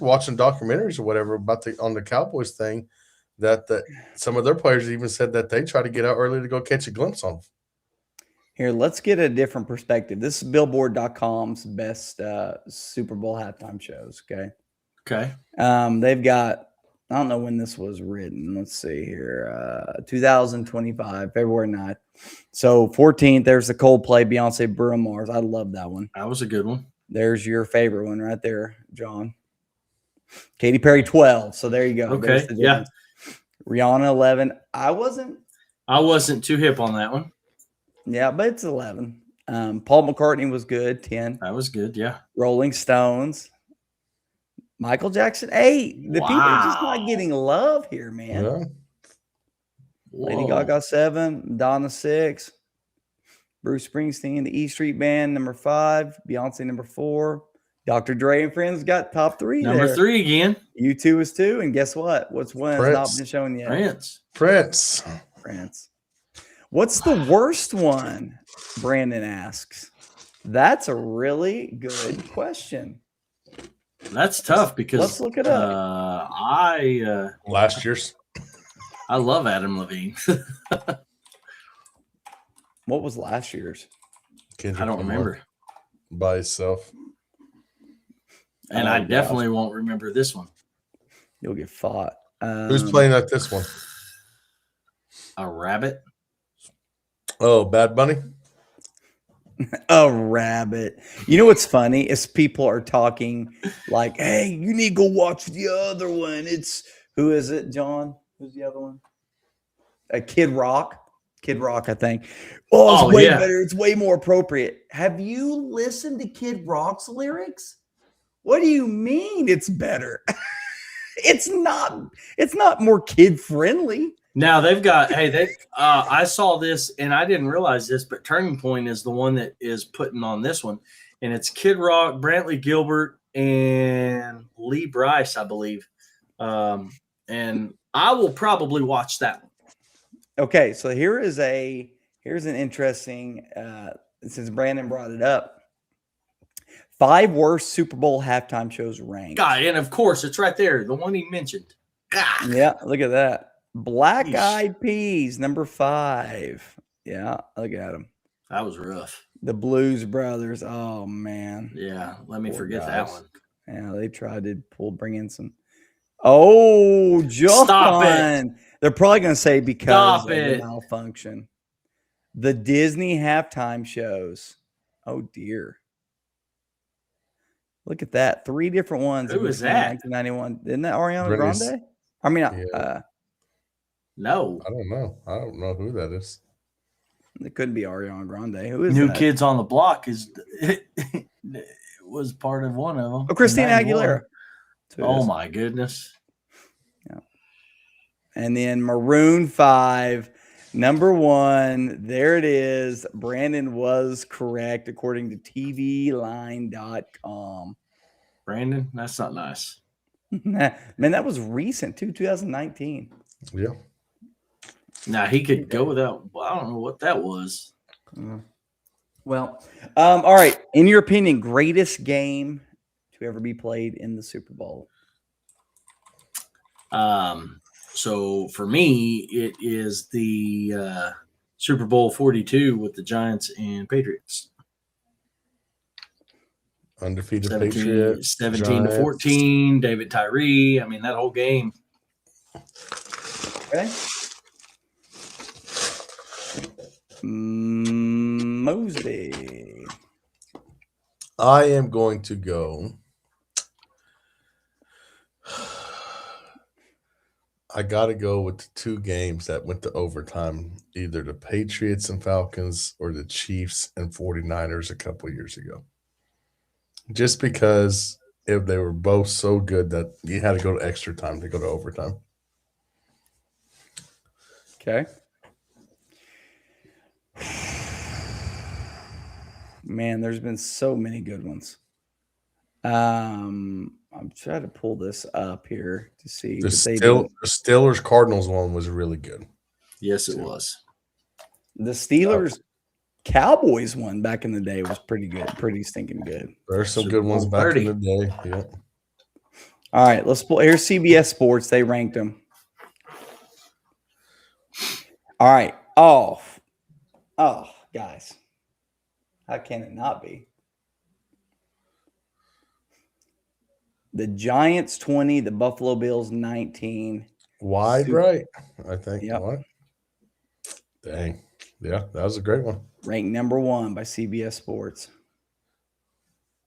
watching documentaries or whatever about on the Cowboys thing, that some of their players even said that they try to get out early to go catch a glimpse on them. Here, let's get a different perspective. This is Billboard.com's best Super Bowl halftime shows. Okay. They've got, I don't know when this was written. Let's see here. 2025, February 9th. So 14th, there's the Coldplay, Beyonce, Bruno Mars. I love that one. That was a good one. There's your favorite one right there, John. Katy Perry, 12. So there you go. Okay. Yeah. Rihanna, 11. I wasn't too hip on that one. Yeah, but it's 11. Paul McCartney was good, 10. That was good, yeah. Rolling Stones. Michael Jackson, 8. The people are just not getting love here, man. Yeah. Lady Gaga, 7. Madonna, 6. Bruce Springsteen, the E Street Band, number 5. Beyonce, number 4. Dr. Dre and Friends got top 3 Number there. 3 again. U2 is 2. And guess what? What's one that's not been shown yet? Prince. What's the worst one? Brandon asks. That's a really good question. That's tough because let's look it up. Last year's. I love Adam Levine. What was last year's? I don't remember. By itself. And I definitely won't remember this one. You'll get fought. Who's playing at this one? A rabbit. Oh, Bad Bunny? A rabbit. You know what's funny is people are talking like, hey, you need to go watch the other one. Who is it, John? Who's the other one? Kid Rock. Kid Rock, I think. Oh, it's way better. It's way more appropriate. Have you listened to Kid Rock's lyrics? What do you mean it's better? It's not more kid friendly. Now they've got, I saw this and I didn't realize this, but Turning Point is the one that is putting on this one. And it's Kid Rock, Brantley Gilbert, and Lee Brice, I believe. And I will probably watch that one. Okay, so here's an interesting, since Brandon brought it up, 5 worst Super Bowl halftime shows ranked. God, and of course, it's right there, the one he mentioned. God. Yeah, look at that. Black Eyed Peas, number 5. Yeah, look at them. That was rough. The Blues Brothers. Oh, man. Yeah, let me forget that one. Yeah, they tried to bring in some. Oh, John. Stop it. They're probably going to say because of the malfunction. The Disney halftime shows. Oh, dear. Look at that. 3 different ones. Who is that? 1991. Isn't that Ariana Grande? I mean, no. I don't know. I don't know who that is. It couldn't be Ariana Grande. Who is New that? Kids on the Block was part of one of them. Oh, Christina Aguilera. Oh, my goodness. Yeah. And then Maroon 5, number 1. There it is. Brandon was correct according to tvline.com. Brandon, that's not nice. Man, that was recent too, 2019. Yeah. Now he could go without. I don't know what that was. Well, all right. In your opinion, greatest game to ever be played in the Super Bowl? So for me, it is the Super Bowl 42 with the Giants and Patriots. Undefeated Patriots. 17 to 14, David Tyree. I mean, that whole game. Okay. Mosby. I am going to go. I got to go with the two games that went to overtime, either the Patriots and Falcons or the Chiefs and 49ers a couple years ago. Just because if they were both so good that you had to go to extra time to go to overtime. Okay. Man, there's been so many good ones. I'm trying to pull this up here to see. The The Steelers Cardinals one was really good. Yes, it was. The Steelers Cowboys one back in the day was pretty good, pretty stinking good. There's some Super good ones Bowl back 30. in the day. Yeah. All right, let's pull. Here's CBS Sports. They ranked them. All right. Oh, guys, how can it not be? The Giants 20, the Buffalo Bills 19. Wide right, I think. Yep. What? Dang. Yeah, that was a great one. Ranked number 1 by CBS Sports.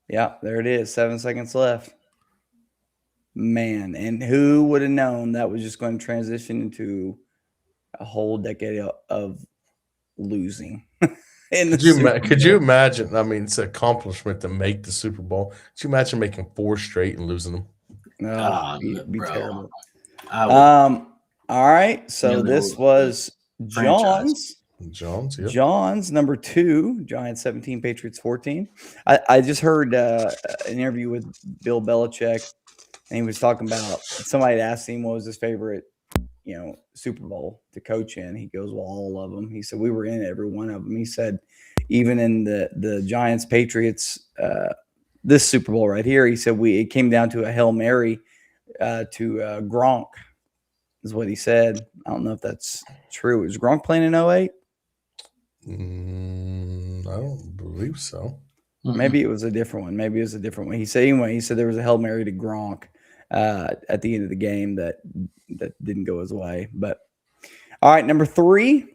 Yeah, there it is. 7 seconds left. Man, and who would have known that was just going to transition into a whole decade of losing? Could you imagine? I mean, it's an accomplishment to make the Super Bowl. Could you imagine making 4 straight and losing them? Be terrible. I All right, so this was franchise. Jones, yep. John's number 2, Giants 17, Patriots 14. I just heard an interview with Bill Belichick, and he was talking about somebody had asked him what was his favorite, Super Bowl to coach in. He goes, well, all of them. He said, we were in every one of them. He said, even in the Giants Patriots, this Super Bowl right here, he said it came down to a Hail Mary to Gronk, is what he said. I don't know if that's true. Was Gronk playing in 08? I don't believe so. Maybe it was a different one. He said there was a Hail Mary to Gronk at the end of the game that didn't go his way. But all right, number 3,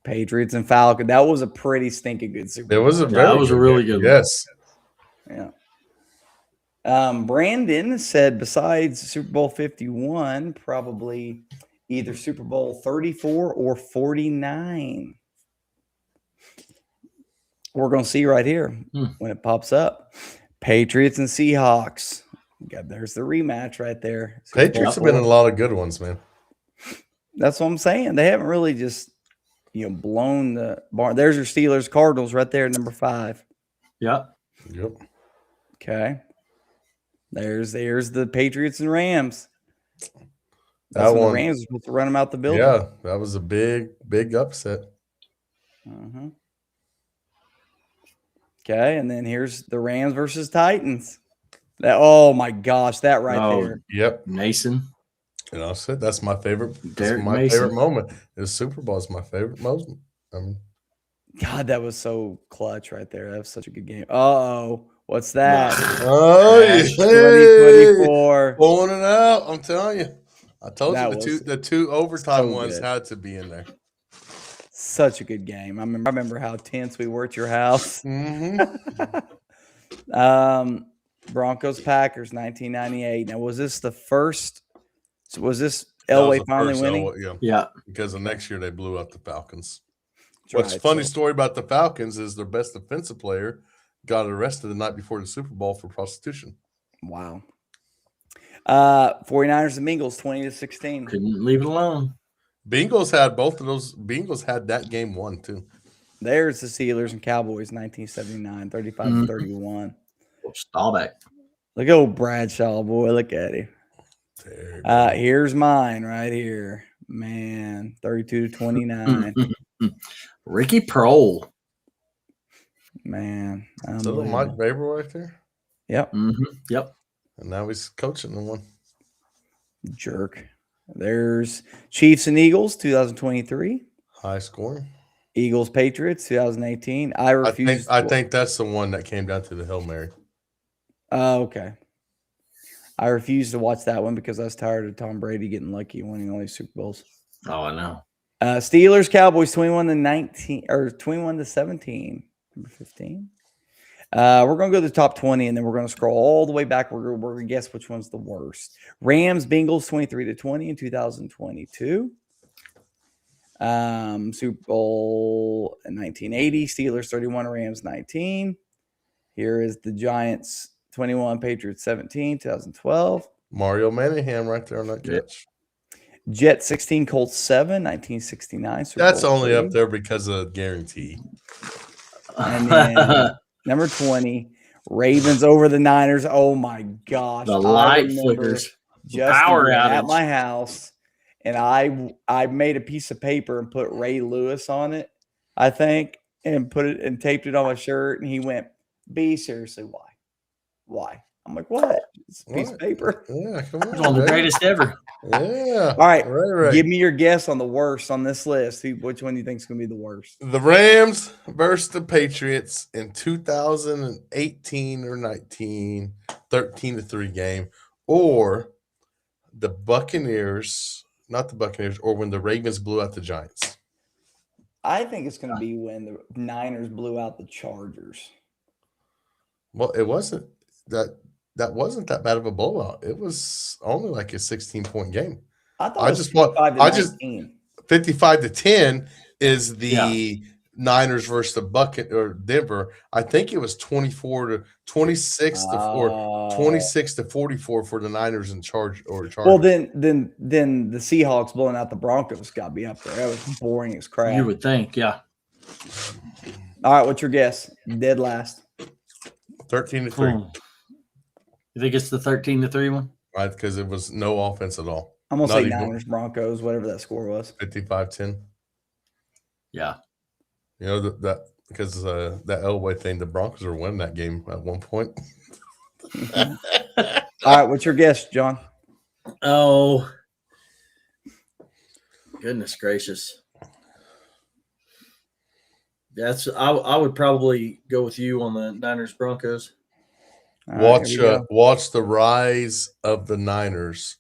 Patriots and Falcons. That was a pretty stinking good Super Bowl. It was a really good one. Yes. Yeah. Brandon said besides Super Bowl 51, probably either Super Bowl 34 or 49. We're going to see right here when it pops up. Patriots and Seahawks. There's the rematch right there. Patriots have been in a lot of good ones, man. That's what I'm saying. They haven't really just, blown the barn. There's your Steelers Cardinals right there, number 5. Yep. Okay. There's the Patriots and Rams. That one, the Rams were supposed to run them out the building. Yeah, that was a big upset. Okay, and then here's the Rams versus Titans. Oh my gosh, that there. Yep. Mason. And I said that's my favorite. That's my favorite moment. The Super Bowl is my favorite moment. God, that was so clutch right there. That was such a good game. What's that? Oh, 2024. Pulling it out. I'm telling you. I told That you the two overtime so ones good. had to be in there. Such a good game. I remember how tense we were at your house. Broncos Packers 1998. Now, was this the first? Was this Elway finally winning? Yeah. Because the next year they blew up the Falcons. That's What's funny story about the Falcons is their best defensive player got arrested the night before the Super Bowl for prostitution. Wow. 49ers and Bengals 20-16. Couldn't leave it alone. Bengals had both of those. Bengals had that game won too. There's the Steelers and Cowboys 1979, 35-31. Staubach. Look at old Bradshaw, boy. Look at him. Here's mine right here. Man, 32-29. Ricky Prohl. Man. Little Mike Babel right there. Yep. Yep. And now he's coaching the one. Jerk. There's Chiefs and Eagles 2023. High scoring. Eagles Patriots 2018. I think that's the one that came down to the Hail Mary. Okay. I refused to watch that one because I was tired of Tom Brady getting lucky and winning all these Super Bowls. Oh, I know. Steelers, Cowboys, 21-19 or 21-17. Number 15. We're gonna go to the top 20, and then we're gonna scroll all the way back. We're gonna guess which one's the worst. Rams, Bengals, 23-20 in 2022. Super Bowl in 1980. Steelers 31, Rams 19. Here is the Giants 21, Patriots 17, 2012. Mario Manningham right there on that catch. Jets 16, Colts 7, 1969. Super That's Bowl only 3. up there because of guarantee. And then number 20, Ravens over the Niners. Oh my gosh. The light flickers. Justin Power was at outage. my house, and I made a piece of paper and put Ray Lewis on it, I think, and put it and taped it on my shirt. And he went, "B, seriously, why? Why?" I'm like, "What? It's a piece of paper." Yeah, come on. It's one of the Ray. greatest ever. Yeah. All right. Right. Give me your guess on the worst on this list. Which one do you think is going to be the worst? The Rams versus the Patriots in 2018 or 19, 13-3 game, or the Buccaneers, not the Buccaneers, or when the Ravens blew out the Giants. I think it's going to be when the Niners blew out the Chargers. Well, it wasn't that wasn't that bad of a blowout. It was only like a 16-point game. I thought I it was just 55-19. 55-10 is the Niners versus the or Denver. I think it was 24-26 or 26-44 for the Niners and Chargers. Well, then the Seahawks blowing out the Broncos got to be up there. That was boring as crap. You would think, yeah. All right, what's your guess? Dead last. 13-3. You think it's the 13-3 one? Right, because it was no offense at all. I'm going to say Niners, Broncos, whatever that score was. 55-10. Yeah. You know, that because that Elway thing, the Broncos were winning that game at one point. All right, what's your guess, John? Oh, goodness gracious. I would probably go with you on the Niners Broncos. Watch the rise of the Niners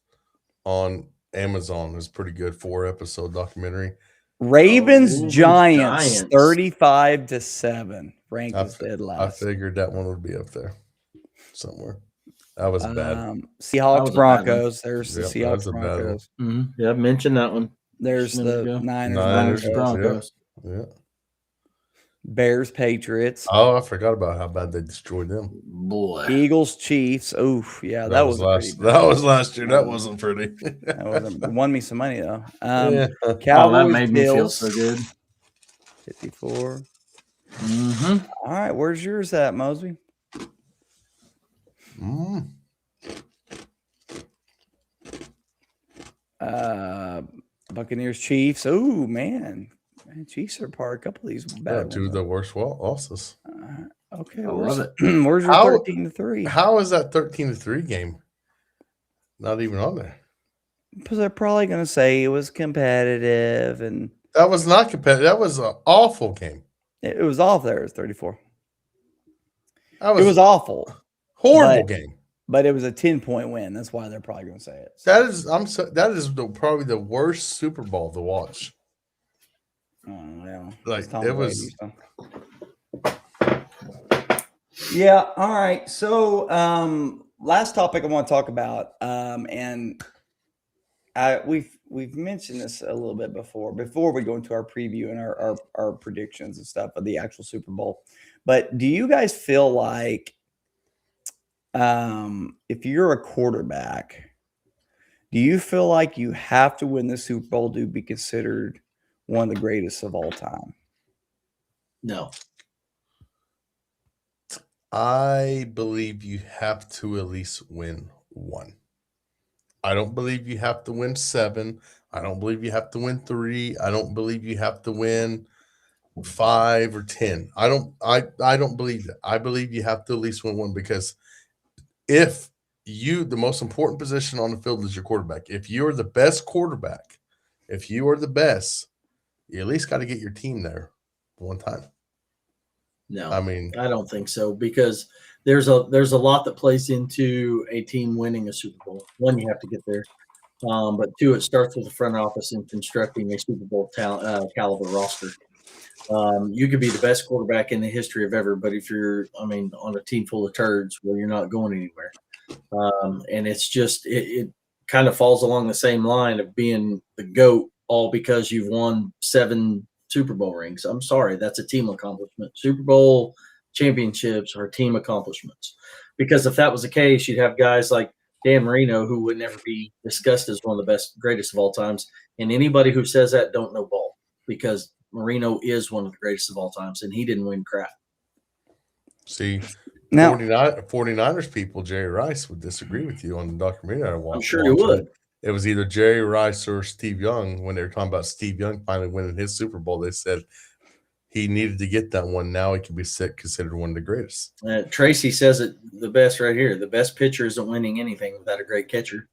on Amazon. It's pretty good 4-episode documentary. Ravens Giants 35-7. Ranked as dead last. I figured that one would be up there somewhere. That was bad. Seahawks Broncos. There's the Seahawks Broncos. Mm-hmm. Yeah, I mentioned that one. There's the Niners Broncos. Yeah. Bears Patriots. Oh, I forgot about how bad they destroyed them. Boy. Eagles Chiefs. Oof, yeah, that was last. That was last year. That wasn't pretty. That won me some money though. Cowboys, that made me feel so good. 54. Mm-hmm. All right, where's yours at, Mosby? Buccaneers Chiefs. Oh man, Chiefs are part. A couple of these bad. Two of the worst losses. Okay, I love it. Where's your 13-3? How is that 13-3 game not even on there? Because they're probably going to say it was competitive, and that was not competitive. That was an awful game. It was off there. It was 34. It was awful, horrible game. But it was a 10-point win. That's why they're probably going to say it. So. That is probably the worst Super Bowl to watch. Oh yeah, like it was. Yeah. All right. So, last topic I want to talk about, and we've mentioned this a little bit before we go into our preview and our predictions and stuff of the actual Super Bowl. But do you guys feel like, if you're a quarterback, do you feel like you have to win the Super Bowl to be considered one of the greatest of all time? No. I believe you have to at least win one. I don't believe you have to win 7. I don't believe you have to win 3. I don't believe you have to win 5 or 10. I don't believe that. I believe you have to at least win one, because if the most important position on the field is your quarterback. If you're the best quarterback, you at least got to get your team there one time. No, I mean, I don't think so, because there's a lot that plays into a team winning a Super Bowl. One, you have to get there, but two, it starts with the front office in constructing a Super Bowl caliber roster. You could be the best quarterback in the history of ever, but if you're, on a team full of turds, well, you're not going anywhere. And it's just it kind of falls along the same line of being the GOAT, all because you've won 7 Super Bowl rings. I'm sorry, that's a team accomplishment. Super Bowl championships are team accomplishments. Because if that was the case, you'd have guys like Dan Marino, who would never be discussed as one of the best, greatest of all times. And anybody who says that don't know ball, because Marino is one of the greatest of all times, and he didn't win crap. see, Now, 49ers people, Jerry Rice, would disagree with you on the documentary I watched. I'm sure he would. It was either Jerry Rice or Steve Young. When they were talking about Steve Young finally winning his Super Bowl, they said he needed to get that one. Now he can be considered one of the greatest. Tracy says it the best right here. The best pitcher isn't winning anything without a great catcher.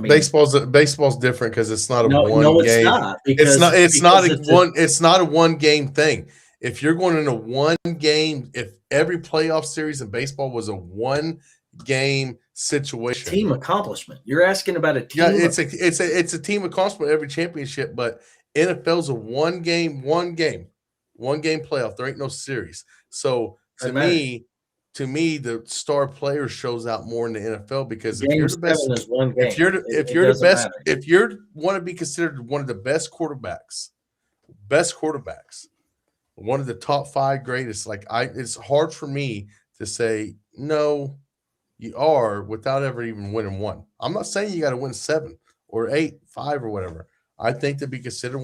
Baseball's different because it's not a one no, game. It's not. It's not a one game thing. If you're going in a one game, if every playoff series in baseball was a one game situation, team accomplishment. You're asking about a team. Yeah, it's a team accomplishment every championship, but NFL's a one game playoff. There ain't no series. So to me, the star player shows out more in the NFL because if you're the best, is one game. if you're the best, if you want to be considered one of the best quarterbacks, one of the top 5 greatest, it's hard for me to say no, you are without ever even winning one. I'm not saying you got to win 7 or 8, 5 or whatever. I think to be considered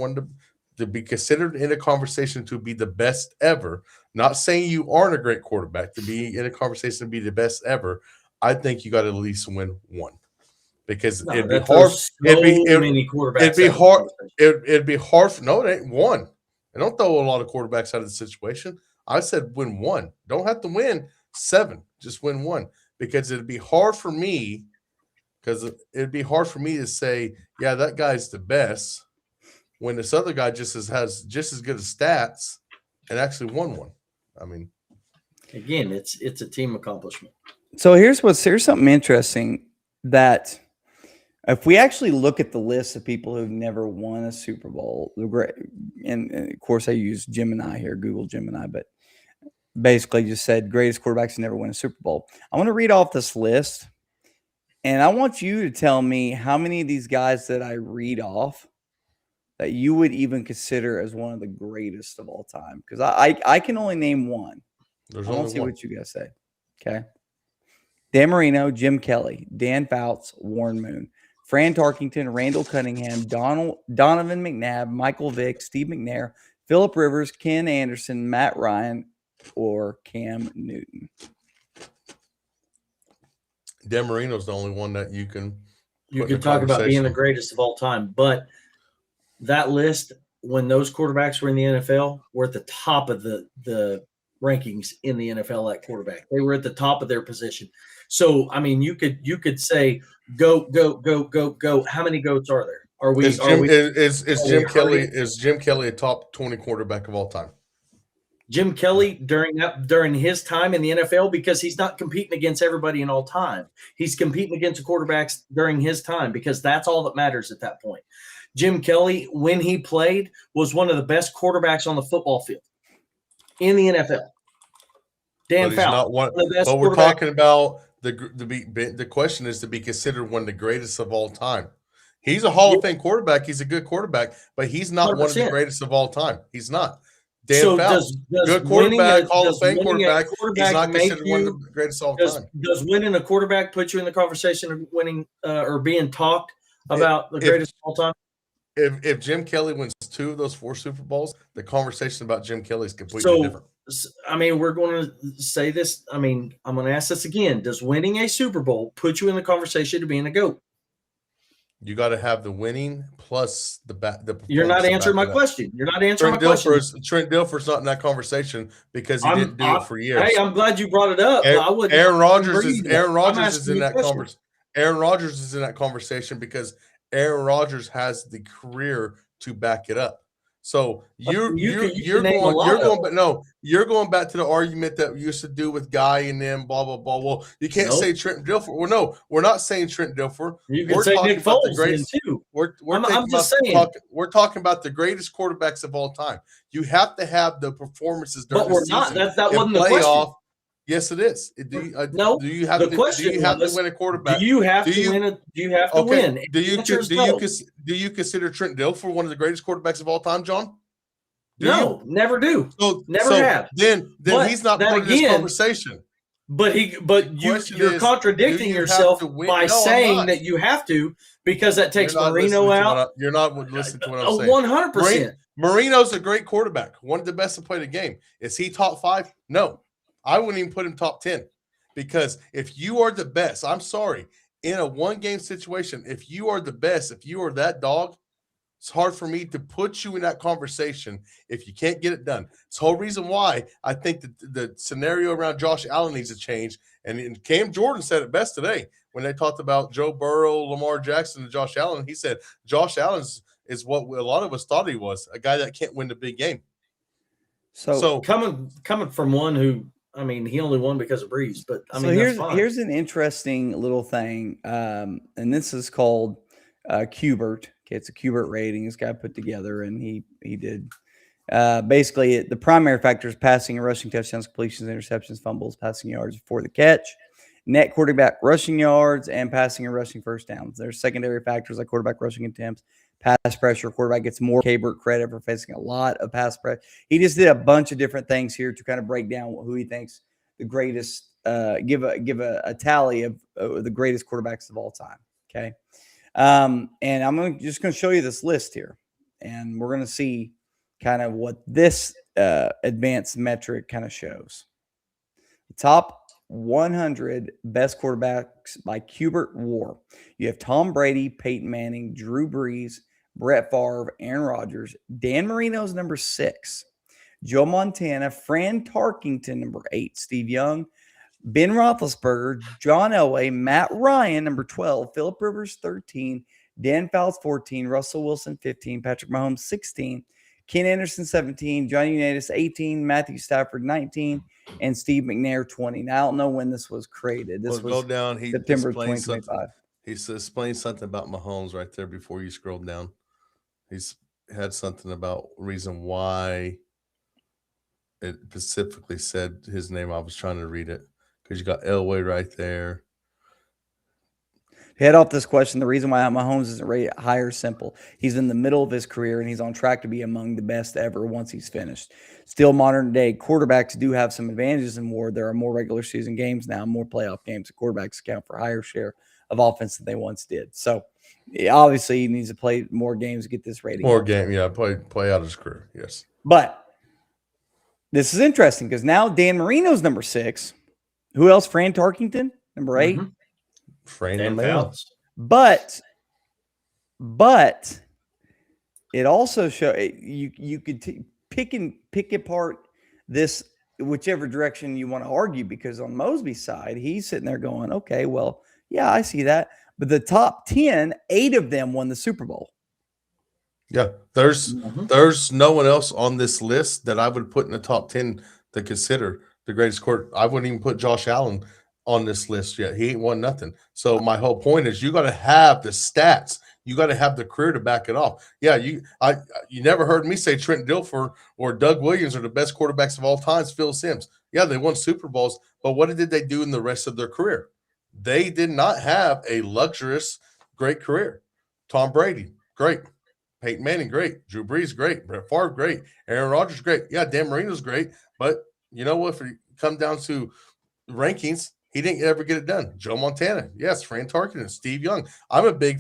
in a conversation to be the best ever, not saying you aren't a great quarterback, to be in a conversation to be the best ever, I think you got to at least win one. Because it'd be hard. It'd be hard. No, it ain't one. I don't throw a lot of quarterbacks out of the situation. I said win one. Don't have to win 7. Just win one. Because it'd be hard for me. To say, yeah, that guy's the best, when this other guy has just as good as stats and actually won one. I mean, again, it's a team accomplishment. So here's something interesting, that if we actually look at the list of people who've never won a Super Bowl, and of course I use Gemini here, Google Gemini, but basically just said greatest quarterbacks who never win a Super Bowl. I want to read off this list, and I want you to tell me how many of these guys that I read off that you would even consider as one of the greatest of all time. Because I can only name one. I want to see what you guys say. Okay. Dan Marino, Jim Kelly, Dan Fouts, Warren Moon, Fran Tarkington, Randall Cunningham, Donovan McNabb, Michael Vick, Steve McNair, Phillip Rivers, Ken Anderson, Matt Ryan, or Cam Newton. Dan Marino's the only one that you can talk about being the greatest of all time, but that list, when those quarterbacks were in the NFL, were at the top of the rankings in the NFL at quarterback. They were at the top of their position. So, I mean, you could say go. How many goats are there? Is Jim Kelly a top 20 quarterback of all time? Jim Kelly during his time in the NFL, because he's not competing against everybody in all time. He's competing against the quarterbacks during his time, because that's all that matters at that point. Jim Kelly, when he played, was one of the best quarterbacks on the football field in the NFL. Dan Fouts, but we're talking about the question is to be considered one of the greatest of all time. He's a Hall of Fame quarterback. He's a good quarterback, but he's not 100%. One of the greatest of all time. He's not. Dan Fouts, good quarterback, Hall of Fame quarterback. He's not considered one of the greatest of all time. Does winning a quarterback put you in the conversation of winning or being talked about the greatest of all time? If Jim Kelly wins 2 of those 4 Super Bowls, the conversation about Jim Kelly is completely different. I mean, we're going to say this. I mean, I'm going to ask this again. Does winning a Super Bowl put you in the conversation of being a GOAT? You got to have the winning plus the. You're not answering my question. You're not answering my question. Trent Dilfer's not in that conversation because he didn't do it for years. Hey, I'm glad you brought it up. Aaron Rodgers is in that conversation. Aaron Rodgers is in that conversation because Aaron Rodgers has the career to back it up. So you're can name a lot of them. you're going back to the argument that we used to do with Guy and them, blah blah blah. Well, you can't say Trent Dilfer. Well, no, we're not saying Trent Dilfer. You can We're say talking Nick about the Foles greatest. then too. I'm just saying. We're talking about the greatest quarterbacks of all time. You have to have the performances during But we're the not. season. That wasn't the question. Yes, it is. No. Do you have The to? question Do you have was, to win a quarterback? Do you have to win? Do you have to win? Do you consider Trent Dilfer one of the greatest quarterbacks of all time, John? No, never do. Never have. Then he's not part of this conversation. But you're contradicting yourself by saying that you have to, because that takes Marino out. You're not listening to what I'm saying. 100%. Marino's a great quarterback, one of the best to play the game. Is he top 5? No, I wouldn't even put him top 10, because if you are the best, I'm sorry, in a one-game situation, if you are the best, if you are that dog, it's hard for me to put you in that conversation if you can't get it done. It's the whole reason why I think that the scenario around Josh Allen needs to change. And Cam Jordan said it best today when they talked about Joe Burrow, Lamar Jackson, and Josh Allen. He said Josh Allen is what a lot of us thought he was, a guy that can't win the big game. So coming from one who, I mean, he only won because of Breeze, but I mean, here's an interesting little thing, and this is called Qbert. Okay, it's a Qbert rating this guy put together, and he did basically the primary factors: passing and rushing touchdowns, completions, interceptions, fumbles, passing yards before the catch, net quarterback rushing yards, and passing and rushing first downs. There's secondary factors like quarterback rushing attempts, pass pressure. Quarterback gets more Qbert credit for facing a lot of pass pressure. He just did a bunch of different things here to kind of break down who he thinks the greatest. Give a tally of the greatest quarterbacks of all time. Okay. And I'm just going to show you this list here, and we're going to see kind of what this advanced metric kind of shows. The top 100 best quarterbacks by Qbert WAR. You have Tom Brady, Peyton Manning, Drew Brees, Brett Favre, Aaron Rodgers. Dan Marino's number 6. Joe Montana, Fran Tarkington, number 8. Steve Young, Ben Roethlisberger, John Elway, Matt Ryan, number 12, Phillip Rivers, 13, Dan Fouts, 14, Russell Wilson, 15, Patrick Mahomes, 16, Ken Anderson, 17, Johnny Unitas, 18, Matthew Stafford, 19, and Steve McNair, 20. Now, I don't know when this was created. This was September 2025. He explained something about Mahomes right there before you scroll down. He's had something about reason why it specifically said his name. I was trying to read it. Because you got Elway right there. Head off this question. The reason why Mahomes isn't rated higher is simple. He's in the middle of his career, and he's on track to be among the best ever once he's finished. Still, modern day quarterbacks do have some advantages in war. There are more regular season games now, more playoff games. Quarterbacks account for a higher share of offense than they once did. So, obviously, he needs to play more games to get this rating. More game, yeah. Play out his career, yes. But this is interesting because now Dan Marino's number 6. Who else? Fran Tarkington, number 8. Mm-hmm. Fran and Fouts. But it also shows you could pick apart this whichever direction you want to argue, because on Mosby's side, he's sitting there going, okay, well, yeah, I see that. But the top 10, 8 of them won the Super Bowl. Yeah, there's no one else on this list that I would put in the top 10 to consider the greatest quarterback. I wouldn't even put Josh Allen on this list yet. He ain't won nothing. So my whole point is you got to have the stats. You got to have the career to back it off. Yeah, you never heard me say Trent Dilfer or Doug Williams are the best quarterbacks of all time. Phil Simms. Yeah, they won Super Bowls, but what did they do in the rest of their career? They did not have a luxurious, great career. Tom Brady, great. Peyton Manning, great. Drew Brees, great. Brett Favre, great. Aaron Rodgers, great. Yeah, Dan Marino's great. But you know what? If it comes down to rankings, he didn't ever get it done. Joe Montana, yes. Fran Tarkington, Steve Young. I'm a big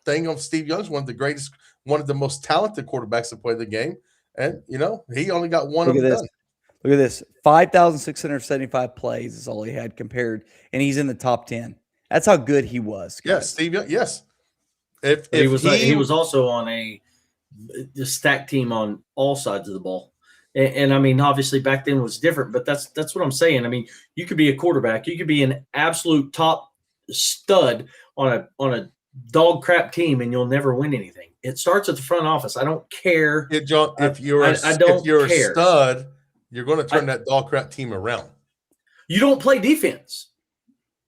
thing of Steve Young's one of the greatest, one of the most talented quarterbacks to play the game. And, you know, he only got one of them done. Look at this. 5,675 plays is all he had compared, and he's in the top 10. That's how good he was. Yes, yeah, Steve Young, yes. If he was also on a stacked team on all sides of the ball. And I mean, obviously back then was different, but that's what I'm saying. I mean, you could be a quarterback, you could be an absolute top stud on a dog crap team, and you'll never win anything. It starts at the front office. I don't care. John, if you're I don't if you're a care. stud, you're going to turn that dog crap team around. You don't play defense.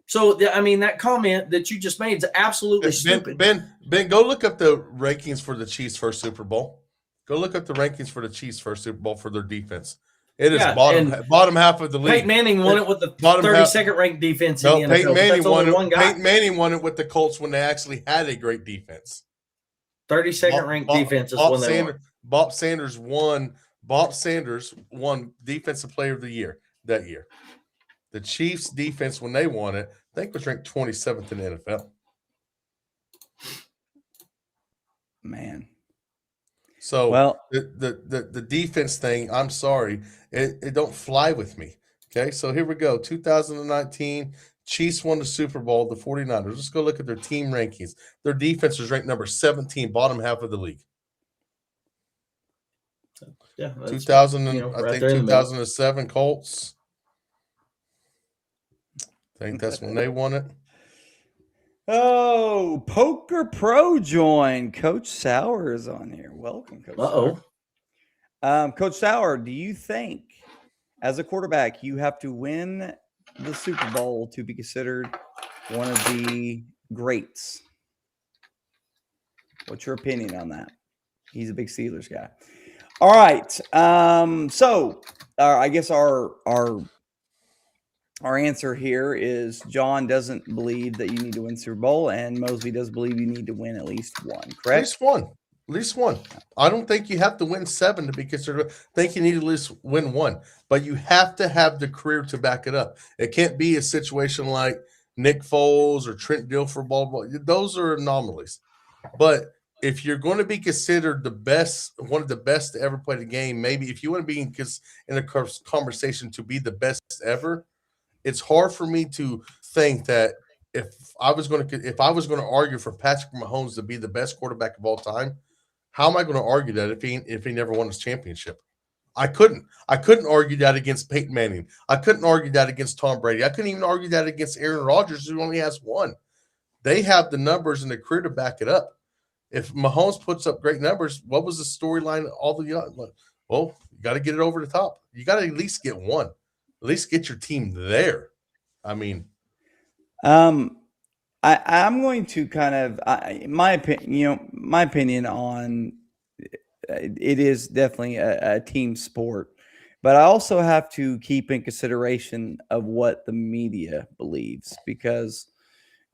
So, I mean, that comment that you just made is absolutely stupid. Ben, go look up the rankings for the Chiefs' first Super Bowl. Go look up the rankings for the Chiefs' first Super Bowl for their defense. It is bottom half of the league. Peyton Manning won it with the 32nd ranked defense in the NFL. Peyton Manning won it with the Colts when they actually had a great defense. 32nd ranked defense is when they won. Bob Sanders won Defensive Player of the Year that year. The Chiefs' defense, when they won it, I think was ranked 27th in the NFL. Man. So the defense thing, I'm sorry, it don't fly with me. Okay, so here we go. 2019, Chiefs won the Super Bowl, the 49ers. Let's go look at their team rankings. Their defense is ranked number 17, bottom half of the league. Yeah, 2007 Colts. I think that's when they won it. Oh, Poker Pro joined. Coach Sauer is on here. Welcome, Coach Sauer. Coach Sauer, do you think as a quarterback you have to win the Super Bowl to be considered one of the greats? What's your opinion on that? He's a big Steelers guy. All right. So I guess our answer here is John doesn't believe that you need to win Super Bowl, and Mosley does believe you need to win at least one, correct? At least one. I don't think you have to win 7 to be considered. I think you need to at least win 1. But you have to have the career to back it up. It can't be a situation like Nick Foles or Trent Dilfer, blah, blah. Those are anomalies. But if you're going to be considered the best, one of the best to ever play the game, maybe if you want to be in a conversation to be the best ever, it's hard for me to think that if I was going to argue for Patrick Mahomes to be the best quarterback of all time, how am I going to argue that if he never won his championship? I couldn't argue that against Peyton Manning. I couldn't argue that against Tom Brady. I couldn't even argue that against Aaron Rodgers, who only has 1. They have the numbers and the career to back it up. If Mahomes puts up great numbers, what was the storyline? Well, you got to get it over the top. You got to at least get 1. At least get your team there. I mean, I'm going to kind of my opinion on it is definitely a team sport, but I also have to keep in consideration of what the media believes, because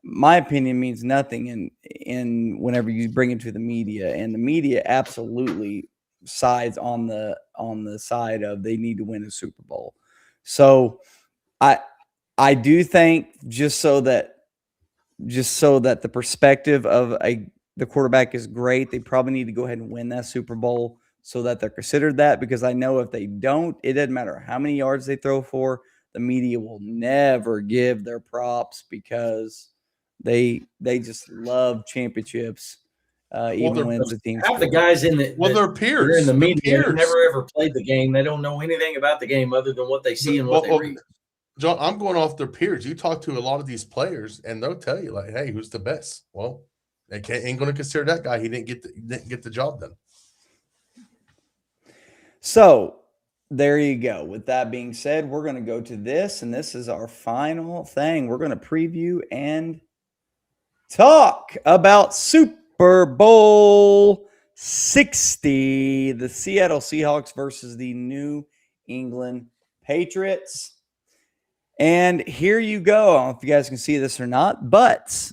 my opinion means nothing in whenever you bring it to the media, and the media absolutely sides on the side of they need to win a Super Bowl. So I do think just so that the perspective of the quarterback is great, they probably need to go ahead and win that Super Bowl so that they're considered that, because I know if they don't, it doesn't matter how many yards they throw for, the media will never give their props because they just love championships. Even when it's a team sport. The guys in the their peers in the media never ever played the game. They don't know anything about the game other than what they see and what they read. John, I'm going off their peers. You talk to a lot of these players, and they'll tell you like, "Hey, who's the best?" Well, they ain't going to consider that guy. He didn't get the job done. So there you go. With that being said, we're going to go to this, and this is our final thing. We're going to preview and talk about Super Bowl 60, the Seattle Seahawks versus the New England Patriots. And here you go. I don't know if you guys can see this or not, but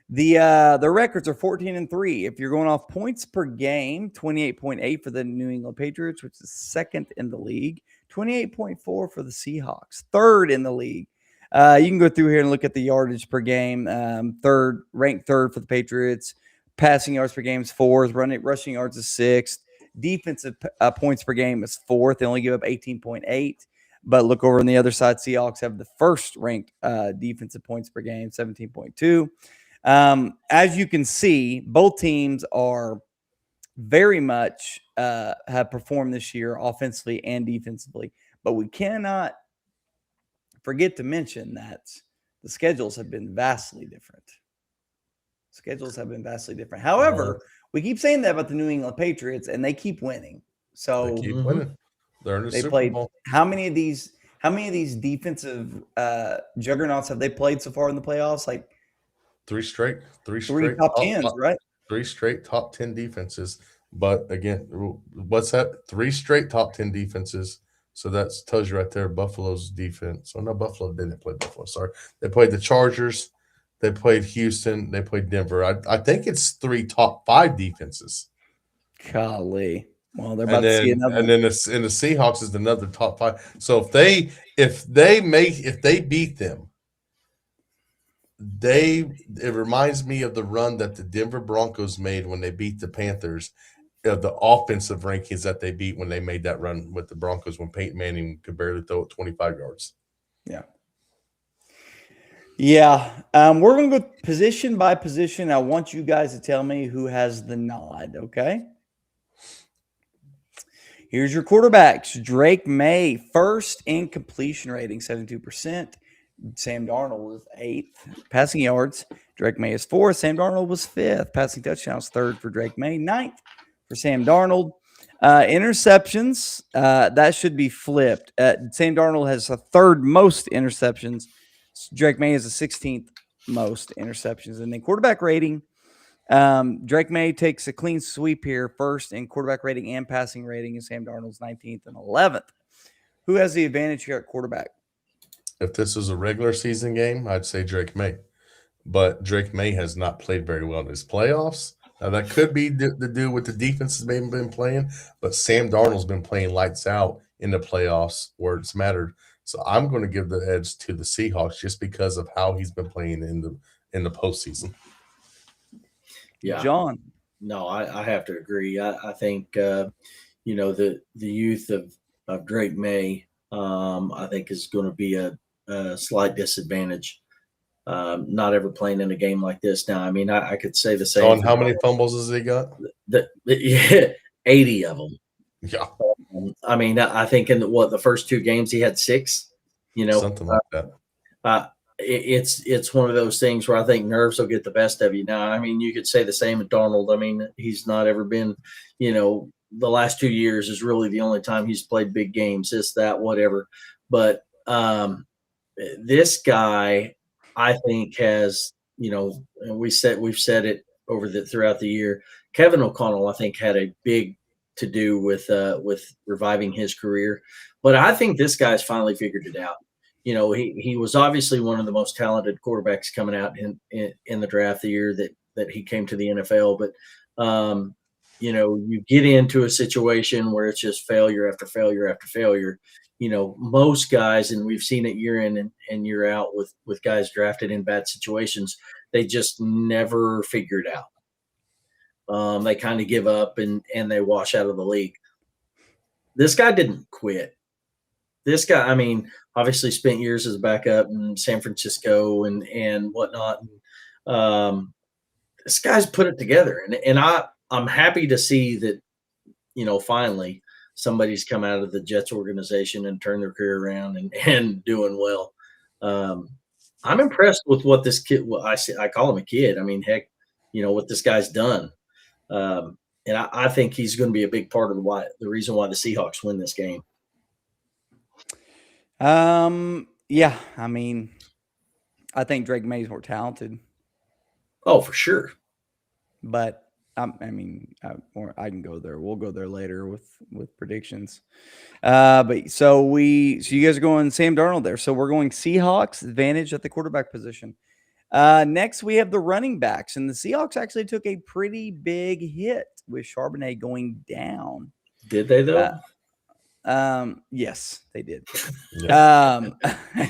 the records are 14-3. If you're going off points per game, 28.8 for the New England Patriots, which is second in the league. 28.4 for the Seahawks, third in the league. You can go through here and look at the yardage per game. Ranked third for the Patriots. Passing yards per game is 4th. Rushing yards is 6th. Defensive points per game is 4th. They only give up 18.8. But look over on the other side, Seahawks have the first ranked defensive points per game, 17.2. As you can see, both teams are very much have performed this year offensively and defensively. But we cannot forget to mention that the schedules have been vastly different. Schedules have been vastly different. However, we keep saying that about the New England Patriots, and they keep winning. So They keep winning. They're in the they Super played Bowl. how many of these defensive juggernauts have they played so far in the playoffs? Like Three straight top tens, right? 3 straight top 10 defenses. But again, what's that? 3 straight top 10 defenses. So that tells you right there Buffalo's defense. Oh, no, Buffalo didn't play Buffalo. Sorry. They played the Chargers. They played Houston. They played Denver. I think it's 3 top 5 defenses. Golly. Well, they're about to see another. And then the Seahawks is another top 5. So if they beat them, it reminds me of the run that the Denver Broncos made when they beat the Panthers, of the offensive rankings that they beat when they made that run with the Broncos when Peyton Manning could barely throw it 25 yards. Yeah. Yeah. We're going to go position by position. I want you guys to tell me who has the nod, okay? Here's your quarterbacks. Drake May, first in completion rating, 72%. Sam Darnold was 8th. Passing yards, Drake May is 4th. Sam Darnold was 5th. Passing touchdowns, 3rd for Drake May. 9th for Sam Darnold. Interceptions, that should be flipped. Sam Darnold has the 3rd most interceptions. Drake May is the 16th most interceptions. And then quarterback rating, Drake May takes a clean sweep here, 1st in quarterback rating and passing rating, and Sam Darnold's 19th and 11th. Who has the advantage here at quarterback? If this was a regular season game, I'd say Drake May. But Drake May has not played very well in his playoffs. Now, that could be to do with the defenses they've been playing, but Sam Darnold's been playing lights out in the playoffs where it's mattered. So I'm going to give the edge to the Seahawks just because of how he's been playing in the postseason. Yeah, John. No, I have to agree. I think the youth of Drake May, I think is going to be a slight disadvantage. Not ever playing in a game like this. Now, I mean, I could say the same. John, how many fumbles has he got? 80 of them. Yeah. I mean, I think in the first 2 games he had 6. Something like that. It's one of those things where I think nerves will get the best of you. Now, I mean, you could say the same with Darnold. I mean, he's not ever been, the last 2 years is really the only time he's played big games, this, that, whatever. But this guy, I think, has, and we've said it throughout the year. Kevin O'Connell, I think, had a big to do with reviving his career, but I think this guy's finally figured it out. He was obviously one of the most talented quarterbacks coming out in the draft the year that he came to the NFL. But you get into a situation where it's just failure after failure after failure. Most guys, and we've seen it year in and year out with guys drafted in bad situations, they just never figure it out. They kind of give up and they wash out of the league. This guy didn't quit. This guy, I mean, obviously spent years as a backup in San Francisco and whatnot. This guy's put it together, and I'm happy to see that. Finally somebody's come out of the Jets organization and turned their career around and doing well. I'm impressed with what this kid. Well, I call him a kid. I mean, heck, what this guy's done. And I think he's going to be a big part of the reason why the Seahawks win this game. Yeah, I mean, I think Drake May's more talented. Oh, for sure. But I can go there. We'll go there later with predictions. But so you guys are going Sam Darnold there. So we're going Seahawks advantage at the quarterback position. Next we have the running backs, and the Seahawks actually took a pretty big hit with Charbonnet going down. Did they though? Yes, they did. Yeah.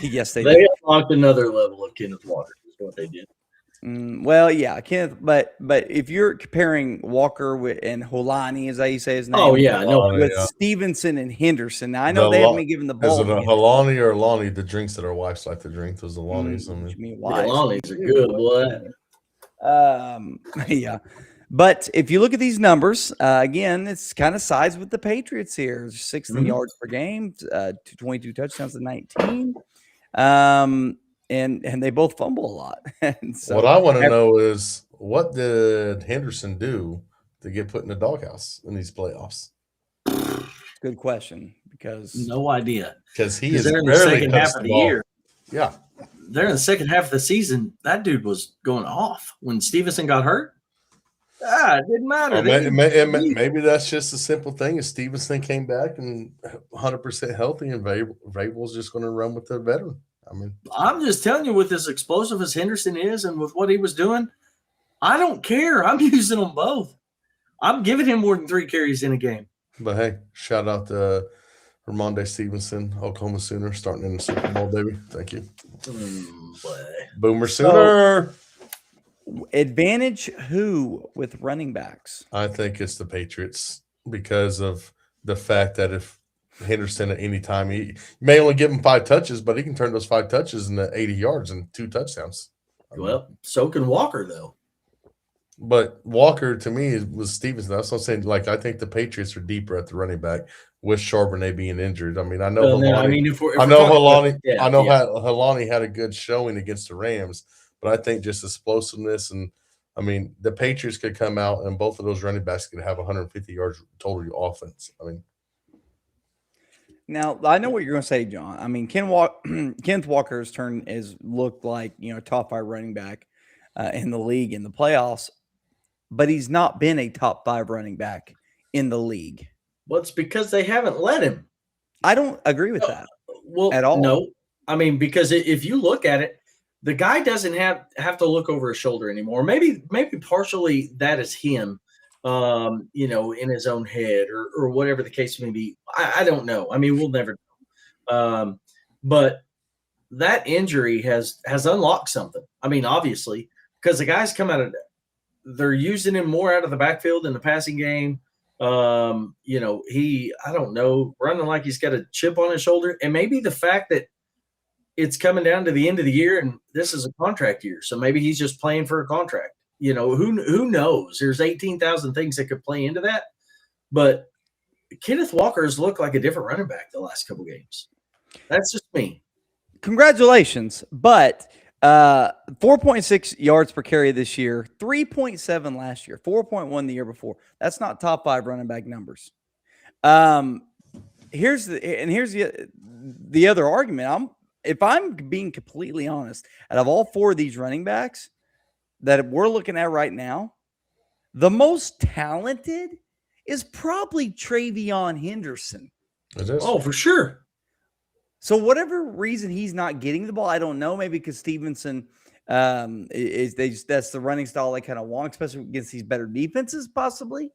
Yes, they did. Unlocked another level of Kenneth Walker is what they did. Well, yeah, Kenneth, but if you're comparing Walker and Holani, as I say his name, with Stevenson and Henderson. Now I know they haven't been given the ball. Is it a Holani or Alani? The drinks that our wives like to drink, those Alanis. Alani's are good, boy. Yeah. But if you look at these numbers, again, it's kind of sides with the Patriots here. 16 yards per game, 22 touchdowns to 19. And they both fumble a lot. And so, what I want to know is what did Henderson do to get put in the doghouse in these playoffs? Good question, because No idea. Because he 'Cause is they're in the barely second half touched of the the ball. year. Yeah. They're in the second half of the season. That dude was going off when Stevenson got hurt. It didn't matter. Maybe that's just a simple thing. Is Stevenson came back and 100% healthy, and Vrabel's just going to run with the veteran. I mean, I'm just telling you, with as explosive as Henderson is and with what he was doing, I don't care. I'm using them both. I'm giving him more than 3 carries in a game. but hey, shout out to Ramondre Stevenson, Oklahoma Sooner, starting in the Super Bowl, baby. Thank you. Boomer Sooner. Advantage who with running backs? I think it's the Patriots because of the fact that if Henderson at any time, you may only give him 5 touches, but he can turn those 5 touches into 80 yards and 2 touchdowns. Well, so can Walker, though. But Walker, to me, was Stevenson. That's what I'm saying. Like, I think the Patriots are deeper at the running back with Charbonnet being injured. I mean, I know Helani had a good showing against the Rams, but I think just explosiveness and, I mean, the Patriots could come out and both of those running backs could have 150 yards total offense. I mean, now I know what you're going to say, John. I mean, Kenneth Walker's turn is looked like top 5 running back in the league in the playoffs, but he's not been a top 5 running back in the league. Well, it's because they haven't let him. I don't agree with that. Well, at all. No, I mean, because if you look at it, the guy doesn't have to look over his shoulder anymore. Maybe partially that is him, in his own head or whatever the case may be. I don't know. I mean, we'll never know. But that injury has unlocked something. I mean, obviously, because the guys come out of – they're using him more out of the backfield in the passing game. I don't know, running like he's got a chip on his shoulder. And maybe the fact that it's coming down to the end of the year and this is a contract year. So maybe he's just playing for a contract. Who knows? There's 18,000 things that could play into that. But Kenneth Walker has looked like a different running back the last couple games. That's just me. Congratulations. But 4.6 yards per carry this year, 3.7 last year, 4.1 the year before. That's not top 5 running back numbers. Here's the other argument. If I'm being completely honest, out of all 4 of these running backs that we're looking at right now, the most talented is probably Travion Henderson. It is. Oh, for sure. So whatever reason he's not getting the ball, I don't know. Maybe because Stevenson that's the running style they kind of want, especially against these better defenses, possibly.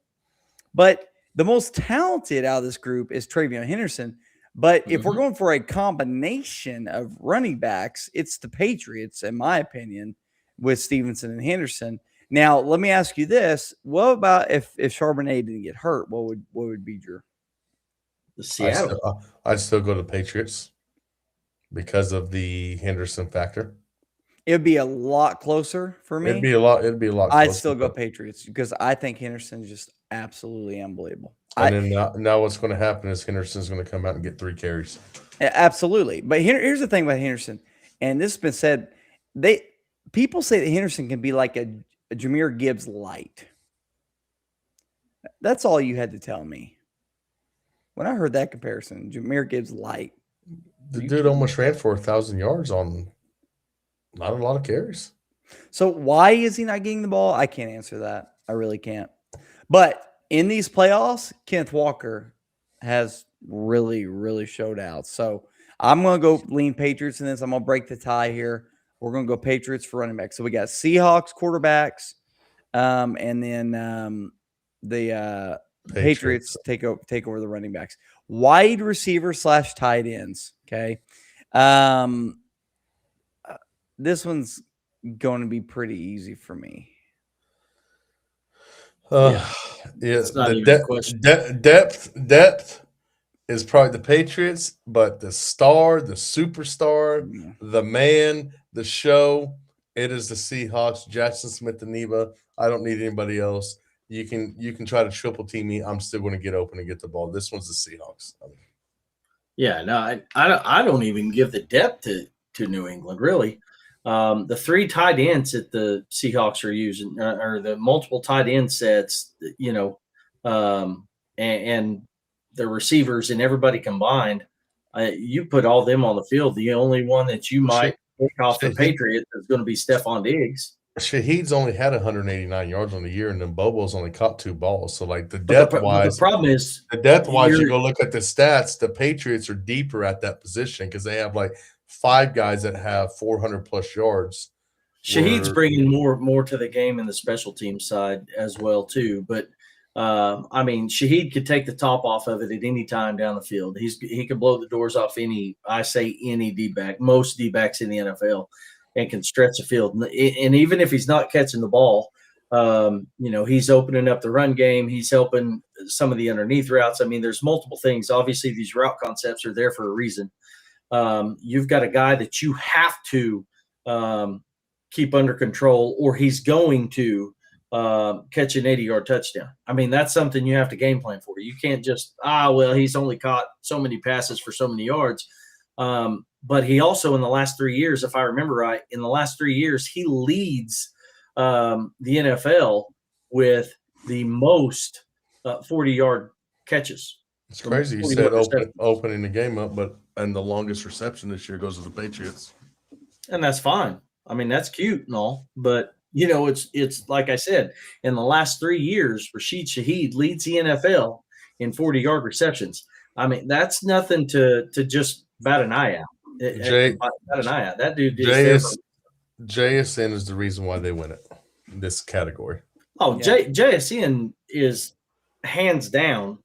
But the most talented out of this group is Travion Henderson. But if we're going for a combination of running backs, it's the Patriots, in my opinion, with Stevenson and Henderson. Now, let me ask you this: what about if Charbonnet didn't get hurt? What would be your? The Seattle. I'd still go to Patriots because of the Henderson factor. It would be a lot closer for me. It'd be a lot closer. I'd still go Patriots because I think Henderson's just absolutely unbelievable. And then now what's going to happen is Henderson's going to come out and get 3 carries. Absolutely. But here's the thing about Henderson, and this has been said, people say that Henderson can be like a Jahmyr Gibbs light. That's all you had to tell me. When I heard that comparison, Jahmyr Gibbs light. The dude almost ran for 1,000 yards on not a lot of carries. So why is he not getting the ball? I can't answer that. I really can't. But in these playoffs, Kenneth Walker has really, really showed out. So I'm going to go lean Patriots in this. I'm going to break the tie here. We're going to go Patriots for running back. So we got Seahawks quarterbacks, and then the Patriots take over the running backs. Wide receiver / tight ends. Okay. This one's going to be pretty easy for me. The depth is probably the Patriots, but the superstar, the man, the show, it is the Seahawks. Jackson Smith-Njigba. I don't need anybody else. You can try to triple team me. I'm still going to get open and get the ball. This one's the Seahawks. Yeah, no, I don't even give the depth to New England, really. The 3 tight ends that the Seahawks are using, or the multiple tight end sets, and the receivers and everybody combined, you put all them on the field. The only one that you might pick off the Patriots is going to be Stephon Diggs. Shaheed's only had 189 yards on the year, and then Bobo's only caught 2 balls. So, like, the depth-wise, the problem is you go look at the stats, the Patriots are deeper at that position because they have, like, 5 guys that have 400-plus yards. Shaheed's bringing more to the game in the special team side as well, too. But, I mean, Shaheed could take the top off of it at any time down the field. He could blow the doors off any D-back, most D-backs in the NFL, and can stretch the field. And even if he's not catching the ball, he's opening up the run game. He's helping some of the underneath routes. I mean, there's multiple things. Obviously, these route concepts are there for a reason. You've got a guy that you have to keep under control, or he's going to catch an 80-yard touchdown. I mean, that's something you have to game plan for. You can't just, he's only caught so many passes for so many yards. But he also, in the last 3 years, if I remember right, he leads the NFL with the most 40-yard catches. It's crazy. You said opening the game up, and the longest reception this year goes to the Patriots. And that's fine. I mean, that's cute and all, but it's like I said, in the last 3 years, Rashid Shaheed leads the NFL in 40-yard receptions. I mean, that's nothing to just bat an eye out. That dude JSN is the reason why they win it, this category. Oh, yeah. JSN is hands down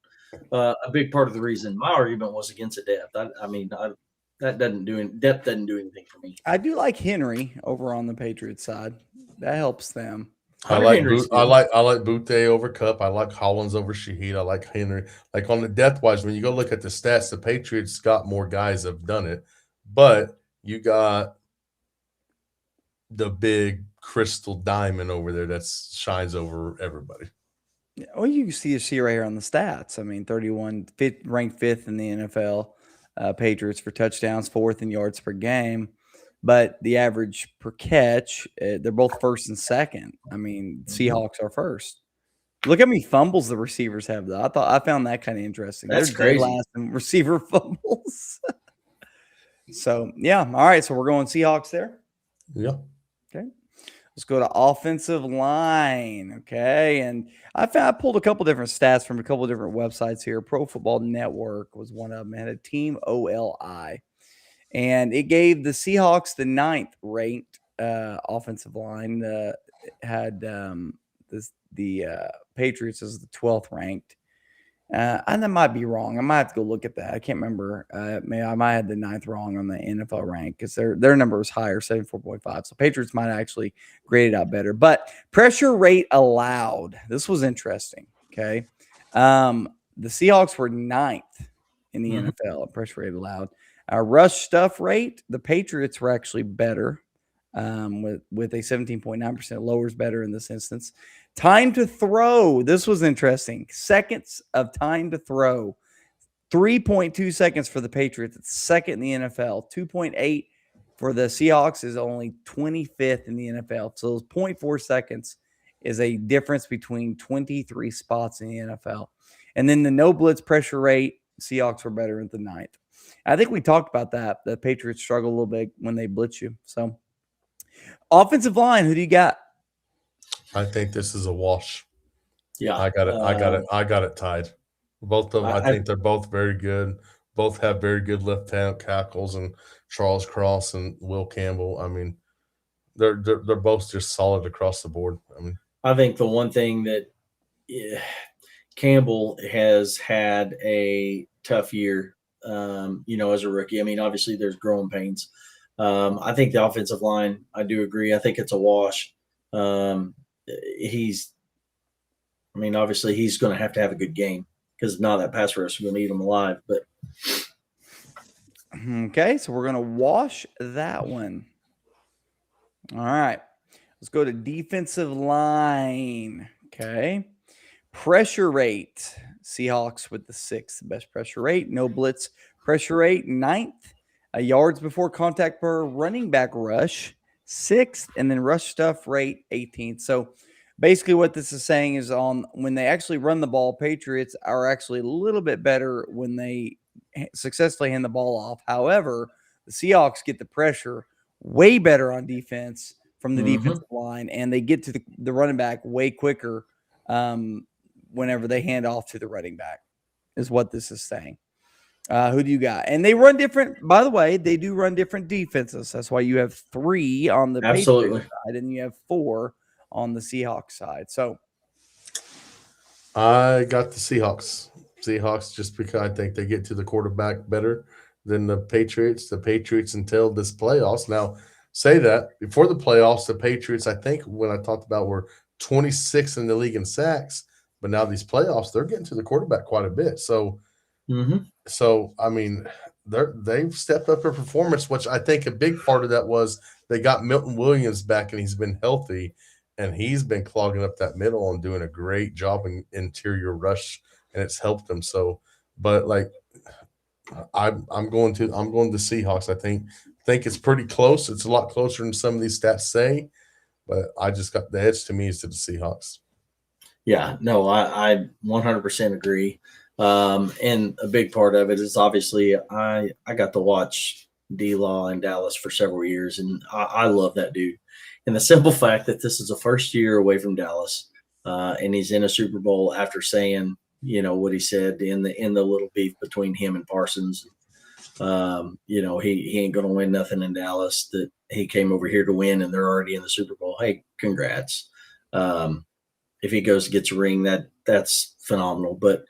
a big part of the reason. My argument was against the depth. Depth doesn't do anything for me. I do like Henry over on the Patriots side. That helps them. I like Boutte over Cup. I like Hollins over Shaheed. I like Henry. Like, on the depth wise, when you go look at the stats, the Patriots got more guys that have done it, but you got the big crystal diamond over there that shines over everybody. Well, you see right here on the stats. I mean, 31, ranked 5th in the NFL. Patriots for touchdowns, 4th in yards per game, but the average per catch, they're both 1st and 2nd. I mean, Seahawks are 1st. Look how many fumbles the receivers have, though. I found that kind of interesting. That's crazy. Last in receiver fumbles. So, yeah. All right. So we're going Seahawks there. Yeah. Okay. Let's go to offensive line. Okay. And I pulled a couple different stats from a couple different websites here. Pro Football Network was one of them. It had a Team OLI. And it gave the Seahawks the 9th ranked offensive line. Had the Patriots as the 12th ranked. And that might be wrong. I might have to go look at that. I can't remember. I might have the 9th wrong on the NFL rank because their number was higher, 74.5. So Patriots might actually grade it out better. But pressure rate allowed. This was interesting. Okay. The Seahawks were 9th in the NFL at pressure rate allowed. Rush stuff rate, the Patriots were actually better with a 17.9%. Lowers better in this instance. Time to throw. This was interesting. Seconds of time to throw. 3.2 seconds for the Patriots. It's 2nd in the NFL. 2.8 for the Seahawks is only 25th in the NFL. So those 0.4 seconds is a difference between 23 spots in the NFL. And then the no blitz pressure rate, Seahawks were better at the 9th. I think we talked about that. The Patriots struggle a little bit when they blitz you. So offensive line, who do you got? I think this is a wash. Yeah, I got it tied. Both of them, I think they're both very good. Both have very good left tackles, and Charles Cross and Will Campbell. I mean, they're both just solid across the board. I mean, I think the one thing that Campbell has had a tough year, as a rookie. I mean, obviously there's growing pains. I think the offensive line, I do agree. I think it's a wash. Obviously he's going to have a good game because if not, that pass rush is going to eat him alive. But okay, so we're going to wash that one. All right, let's go to defensive line. Okay, pressure rate. Seahawks with the 6th best pressure rate. No blitz pressure rate, 9th. Yards before contact per running back rush, 6th, and then rush stuff rate 18th. So basically what this is saying is on when they actually run the ball, Patriots are actually a little bit better when they successfully hand the ball off. However, the Seahawks get the pressure way better on defense from the defensive line, and they get to the running back way quicker whenever they hand off to the running back, is what this is saying. Who do you got? And they run different, by the way, they do run different defenses. That's why you have 3 on the Patriots side, and you have 4 on the Seahawks side. So I got the Seahawks. Seahawks, just because I think they get to the quarterback better than the Patriots. The Patriots until this playoffs. Now, say that before the playoffs, the Patriots, I think when I talked about, were 26 in the league in sacks, but now these playoffs, they're getting to the quarterback quite a bit. So, I mean, they've stepped up their performance, which I think a big part of that was they got Milton Williams back, and he's been healthy, and he's been clogging up that middle and doing a great job in interior rush, and it's helped them. So, but like, I'm going to Seahawks. I think it's pretty close. It's a lot closer than some of these stats say, but I just got the edge to me is to the Seahawks. Yeah, no, I 100% agree. And a big part of it is obviously I got to watch D-Law in Dallas for several years, and I love that dude. And the simple fact that this is the first year away from Dallas, and he's in a Super Bowl after saying, what he said in the little beef between him and Parsons. He ain't going to win nothing in Dallas, that he came over here to win and they're already in the Super Bowl. Hey, congrats. If he goes and gets a ring, that's phenomenal. But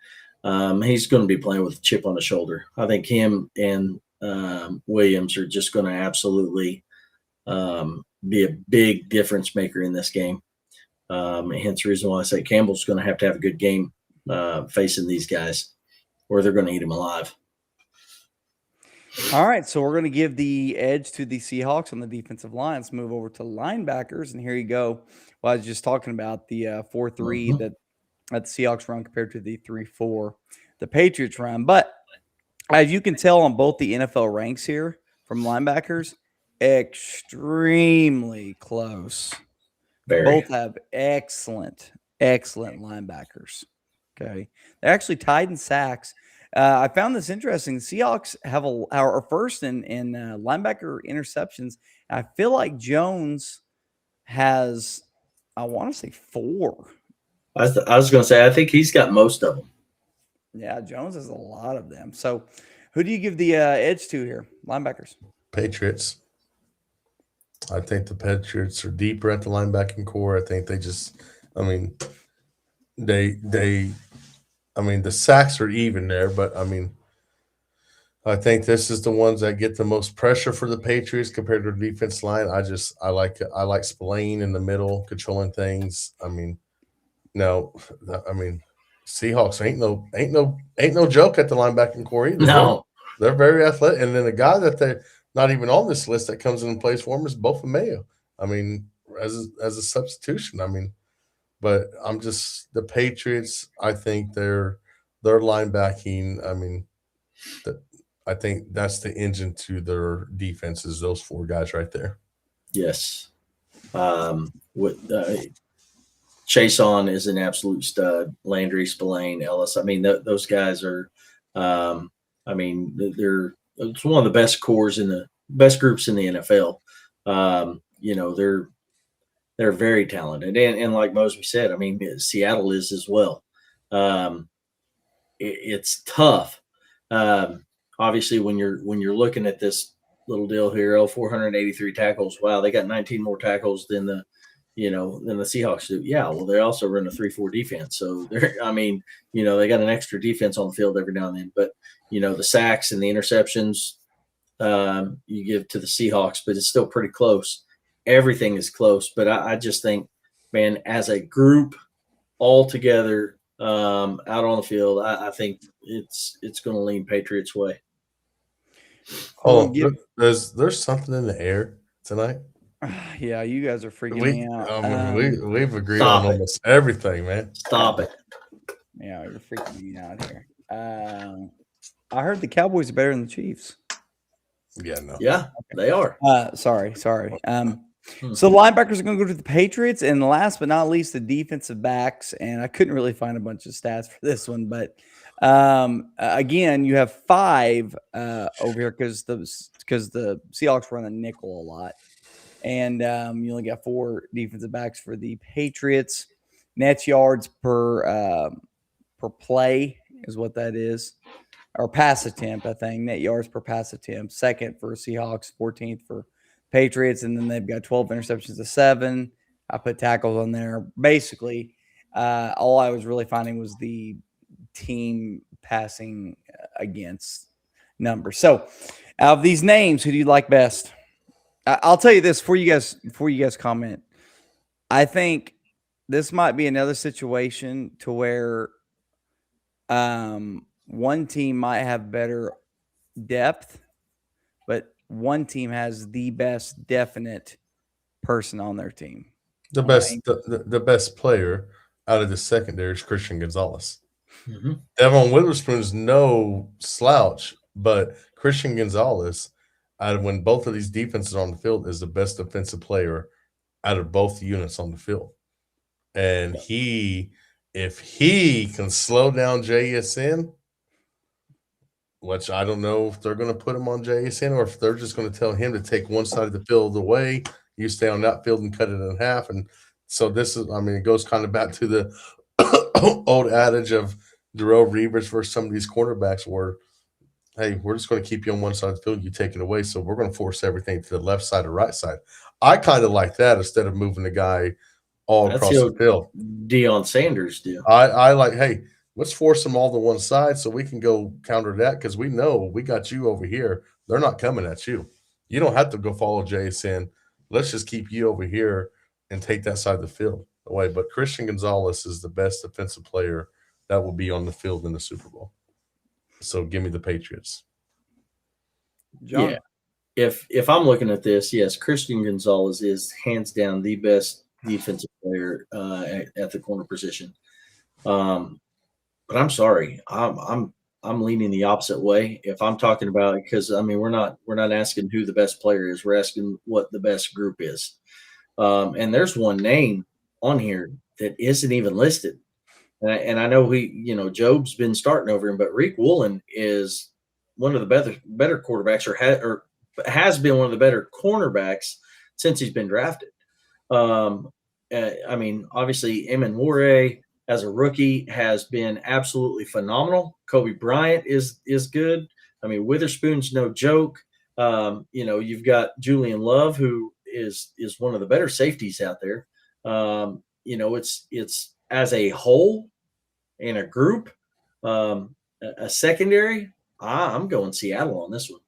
he's going to be playing with a chip on the shoulder. I think him and Williams are just going to absolutely be a big difference maker in this game. Hence the reason why I say Campbell's going to have a good game facing these guys, or they're going to eat him alive. All right, so we're going to give the edge to the Seahawks on the defensive line. Let's move over to linebackers, and here you go. Well, I was just talking about the 4-3 that the Seahawks run compared to the 3-4 the Patriots run. But as you can tell on both the NFL ranks here from linebackers, extremely close. Both have excellent linebackers. Okay, they're actually tied in sacks. I found this interesting. The Seahawks are first in linebacker interceptions. I feel like Jones has, I want to say 4. I was going to say, I think he's got most of them. Yeah, Jones has a lot of them. So who do you give the edge to here? Linebackers. Patriots. I think the Patriots are deeper at the linebacking core. I think they just, the sacks are even there, but I think this is the ones that get the most pressure for the Patriots compared to the defense line. I like Spillane in the middle, controlling things. Seahawks ain't no joke at the linebacking core either. No, they're very athletic. And then the guy that they're not even on this list that comes in and plays for them is Bofa Mayo. As a substitution. But I'm just the Patriots. I think their linebacking. I think that's the engine to their defense is those 4 guys right there. Yes. Chason is an absolute stud. Landry, Spillane, Ellis. Those guys are. It's one of the best cores in the best groups in the NFL. They're very talented, and like Mosby said, Seattle is as well. It's tough. Obviously, when you're looking at this little deal here, 483 tackles. Wow, they got 19 more tackles than the Seahawks do. Yeah, well, they also run a 3-4 defense, so they got an extra defense on the field every now and then. But the sacks and the interceptions you give to the Seahawks, but it's still pretty close. Everything is close, but I just think, man, as a group all together out on the field, I think it's going to lean Patriots' way. Oh, there's something in the air tonight. Yeah, you guys are freaking me out. We've agreed on almost everything, man. Stop it. Yeah, you're freaking me out here. I heard the Cowboys are better than the Chiefs. Yeah, no. Yeah, they are. Sorry. So linebackers are going to go to the Patriots, and last but not least, the defensive backs. And I couldn't really find a bunch of stats for this one, but again, you have 5 over here because the Seahawks run a nickel a lot, and you only got 4 defensive backs for the Patriots. Net yards per play is what that is, or pass attempt. I think net yards per pass attempt. Second for Seahawks, 14th for Patriots, and then they've got 12 interceptions to 7. I put tackles on there. Basically, all I was really finding was the team passing against numbers. So, out of these names, who do you like best? I'll tell you this before you guys comment. I think this might be another situation to where one team might have better depth, but one team has the best definite person on their team. The best player out of the secondary is Christian Gonzalez. Mm-hmm. Devon Witherspoon's no slouch, but Christian Gonzalez, when both of these defenses are on the field, is the best defensive player out of both units on the field. And if he can slow down JSN, which I don't know if they're going to put him on JSN or if they're just going to tell him to take one side of the field away, you stay on that field and cut it in half. And so this is, it goes kind of back to the old adage of Darrelle Reavers versus some of these cornerbacks where, hey, we're just going to keep you on one side of the field, you take it away, so we're going to force everything to the left side or right side. I kind of like that instead of moving the guy all across the field. Deion Sanders do. I like, hey, let's force them all to one side so we can go counter that because we know we got you over here. They're not coming at you. You don't have to go follow JSN. Let's just keep you over here and take that side of the field away. But Christian Gonzalez is the best defensive player that will be on the field in the Super Bowl. So give me the Patriots. John. Yeah. If I'm looking at this, yes, Christian Gonzalez is hands down the best defensive player at the corner position. But I'm sorry, I'm leaning the opposite way. If I'm talking about it, because we're not asking who the best player is. We're asking what the best group is. And there's one name on here that isn't even listed. And I know Job's been starting over him, but Reek Woolen is one of the better quarterbacks, or has been one of the better cornerbacks since he's been drafted. Obviously, Eamon Moore as a rookie has been absolutely phenomenal. Kobe Bryant is good. Witherspoon's no joke. You've got Julian Love, who is one of the better safeties out there. It's as a whole in a group, a secondary. I'm going Seattle on this one.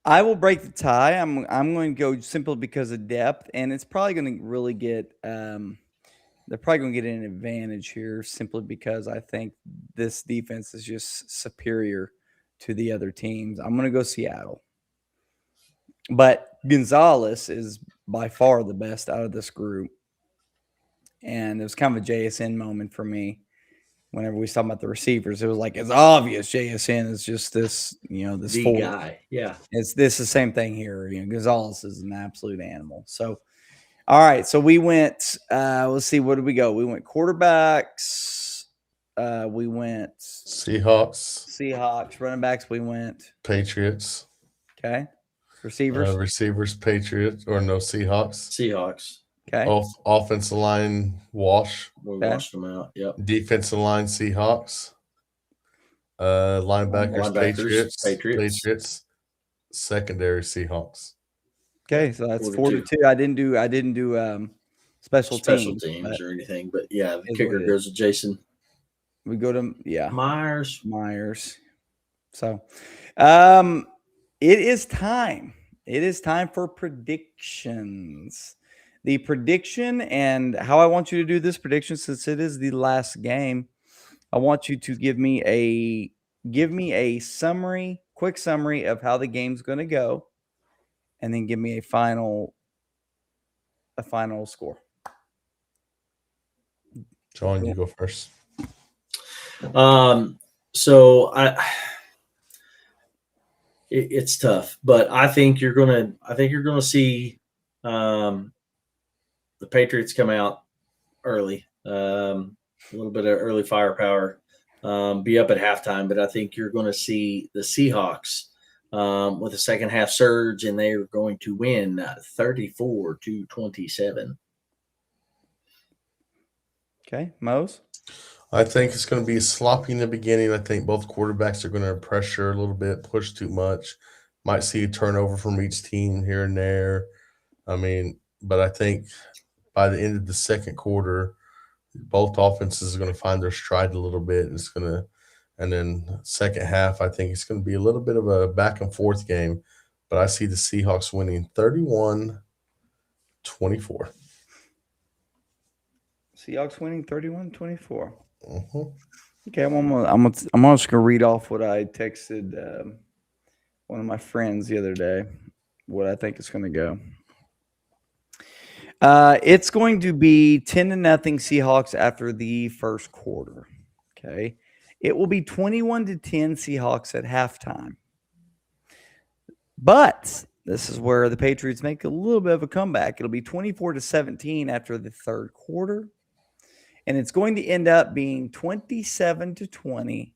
I will break the tie. I'm going to go simply because of depth, and it's probably going to really get. They're probably going to get an advantage here simply because I think this defense is just superior to the other teams. I'm going to go Seattle, but Gonzalez is by far the best out of this group, and it was kind of a JSN moment for me. Whenever we was talking about the receivers, it was like it's obvious JSN is just this, this the guy. Yeah, it's the same thing here. Gonzalez is an absolute animal. So, all right, so we went. Let's see, what did we go? We went quarterbacks. We went Seahawks. Running backs. We went Patriots. Okay. Receivers. Patriots, or no Seahawks. Okay. Offensive line, wash. We washed them out. Yep. Defensive line, Seahawks. Linebackers, Patriots. Secondary, Seahawks. Okay, so that's 4-2. I didn't do special teams or anything, but yeah, the kicker goes to Jason. We go to Myers. So, it is time. It is time for predictions. The prediction, and how I want you to do this prediction, since it is the last game, I want you to give me a quick summary of how the game's going to go, and then give me a final score. John, you go first. It's tough, but I think you're gonna see The Patriots come out early, a little bit of early firepower, be up at halftime, but I think you're going to see the Seahawks with a second half surge, and they're going to win 34-27. Okay, Mose? I think it's going to be sloppy in the beginning. I think both quarterbacks are going to pressure a little bit, push too much. Might see a turnover from each team here and there. I mean, but I think by the end of the second quarter, both offenses are going to find their stride a little bit. And then second half, I think it's going to be a little bit of a back and forth game. But I see the Seahawks winning 31-24. Seahawks winning 31-24. Mm-hmm. Okay, I'm just gonna read off what I texted one of my friends the other day. What I think it's gonna go. It's going to be 10-0 Seahawks after the first quarter. Okay, it will be 21-10 Seahawks at halftime. But this is where the Patriots make a little bit of a comeback. It'll be 24-17 after the third quarter. And it's going to end up being 27-20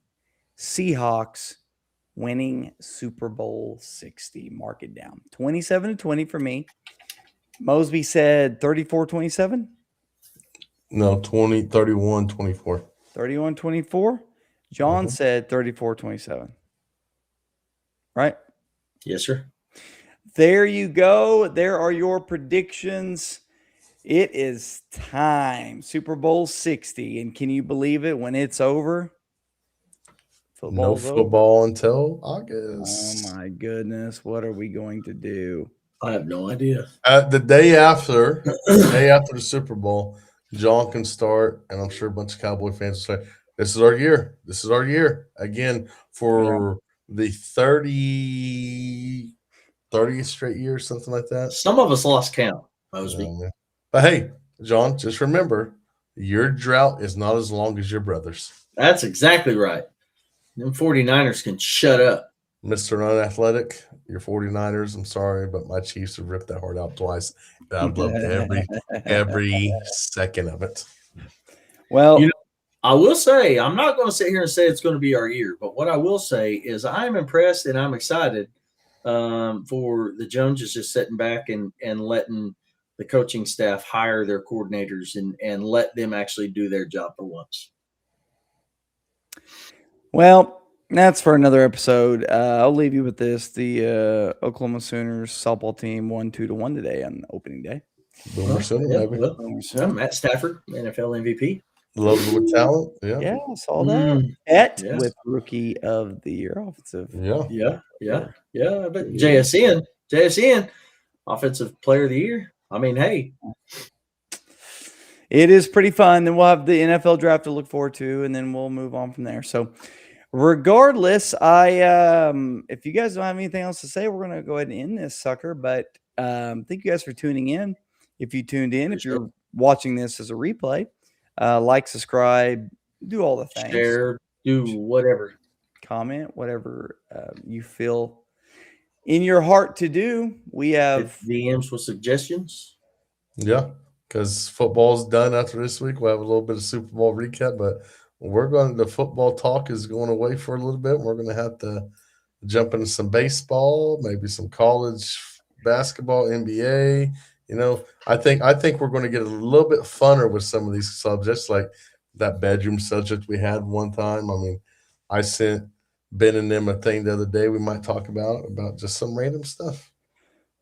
Seahawks winning Super Bowl 60. Mark it down. 27-20 for me. Mosby said 34-27. No, 31-24. 31-24. John said 34-27. Right? Yes, sir. There you go. There are your predictions. It is time. Super Bowl 60. And can you believe it when it's over? No football until August. Oh, my goodness. What are we going to do? I have no idea. The day after the Super Bowl, John can start, and I'm sure a bunch of Cowboy fans will say, this is our year. This is our year. Again, for the 30th straight year, something like that. Some of us lost count, Mosby. But hey, John, just remember, your drought is not as long as your brother's. That's exactly right. Them 49ers can shut up. Mr. Unathletic, your 49ers, I'm sorry, but my Chiefs have ripped that heart out twice. I've loved every second of it. Well, I will say, I'm not going to sit here and say it's going to be our year, but what I will say is I'm impressed and I'm excited for the Joneses just sitting back and letting the coaching staff hire their coordinators and let them actually do their job for once. Well, that's for another episode. I'll leave you with this. The Oklahoma Sooners softball team won 2-1 today on opening day. Boomer Sooner, maybe. Matt Stafford, NFL MVP. Loaded with talent. Yeah, I saw that. With Rookie of the Year offensive. Yeah. But JSN, Offensive Player of the Year. I mean, hey. It is pretty fun. Then we'll have the NFL draft to look forward to, and then we'll move on from there. So regardless, if you guys don't have anything else to say, we're going to go ahead and end this sucker. But thank you guys for tuning in. If you tuned in, if you're watching this as a replay, like, subscribe, do all the things. Share, do whatever. Comment, whatever you feel in your heart to do. We have DMs with suggestions. Yeah, because football's done after this week. We'll have a little bit of Super Bowl recap, but the football talk is going away for a little bit. We're going to have to jump into some baseball, maybe some college basketball, NBA. I think we're going to get a little bit funner with some of these subjects, like that bedroom subject we had one time. I mean, I sent Ben and them a thing the other day we might talk about just some random stuff.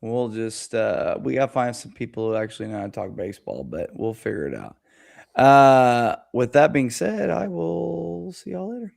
We'll just we got to find some people who actually know how to talk baseball, but we'll figure it out. With that being said, I will see y'all later.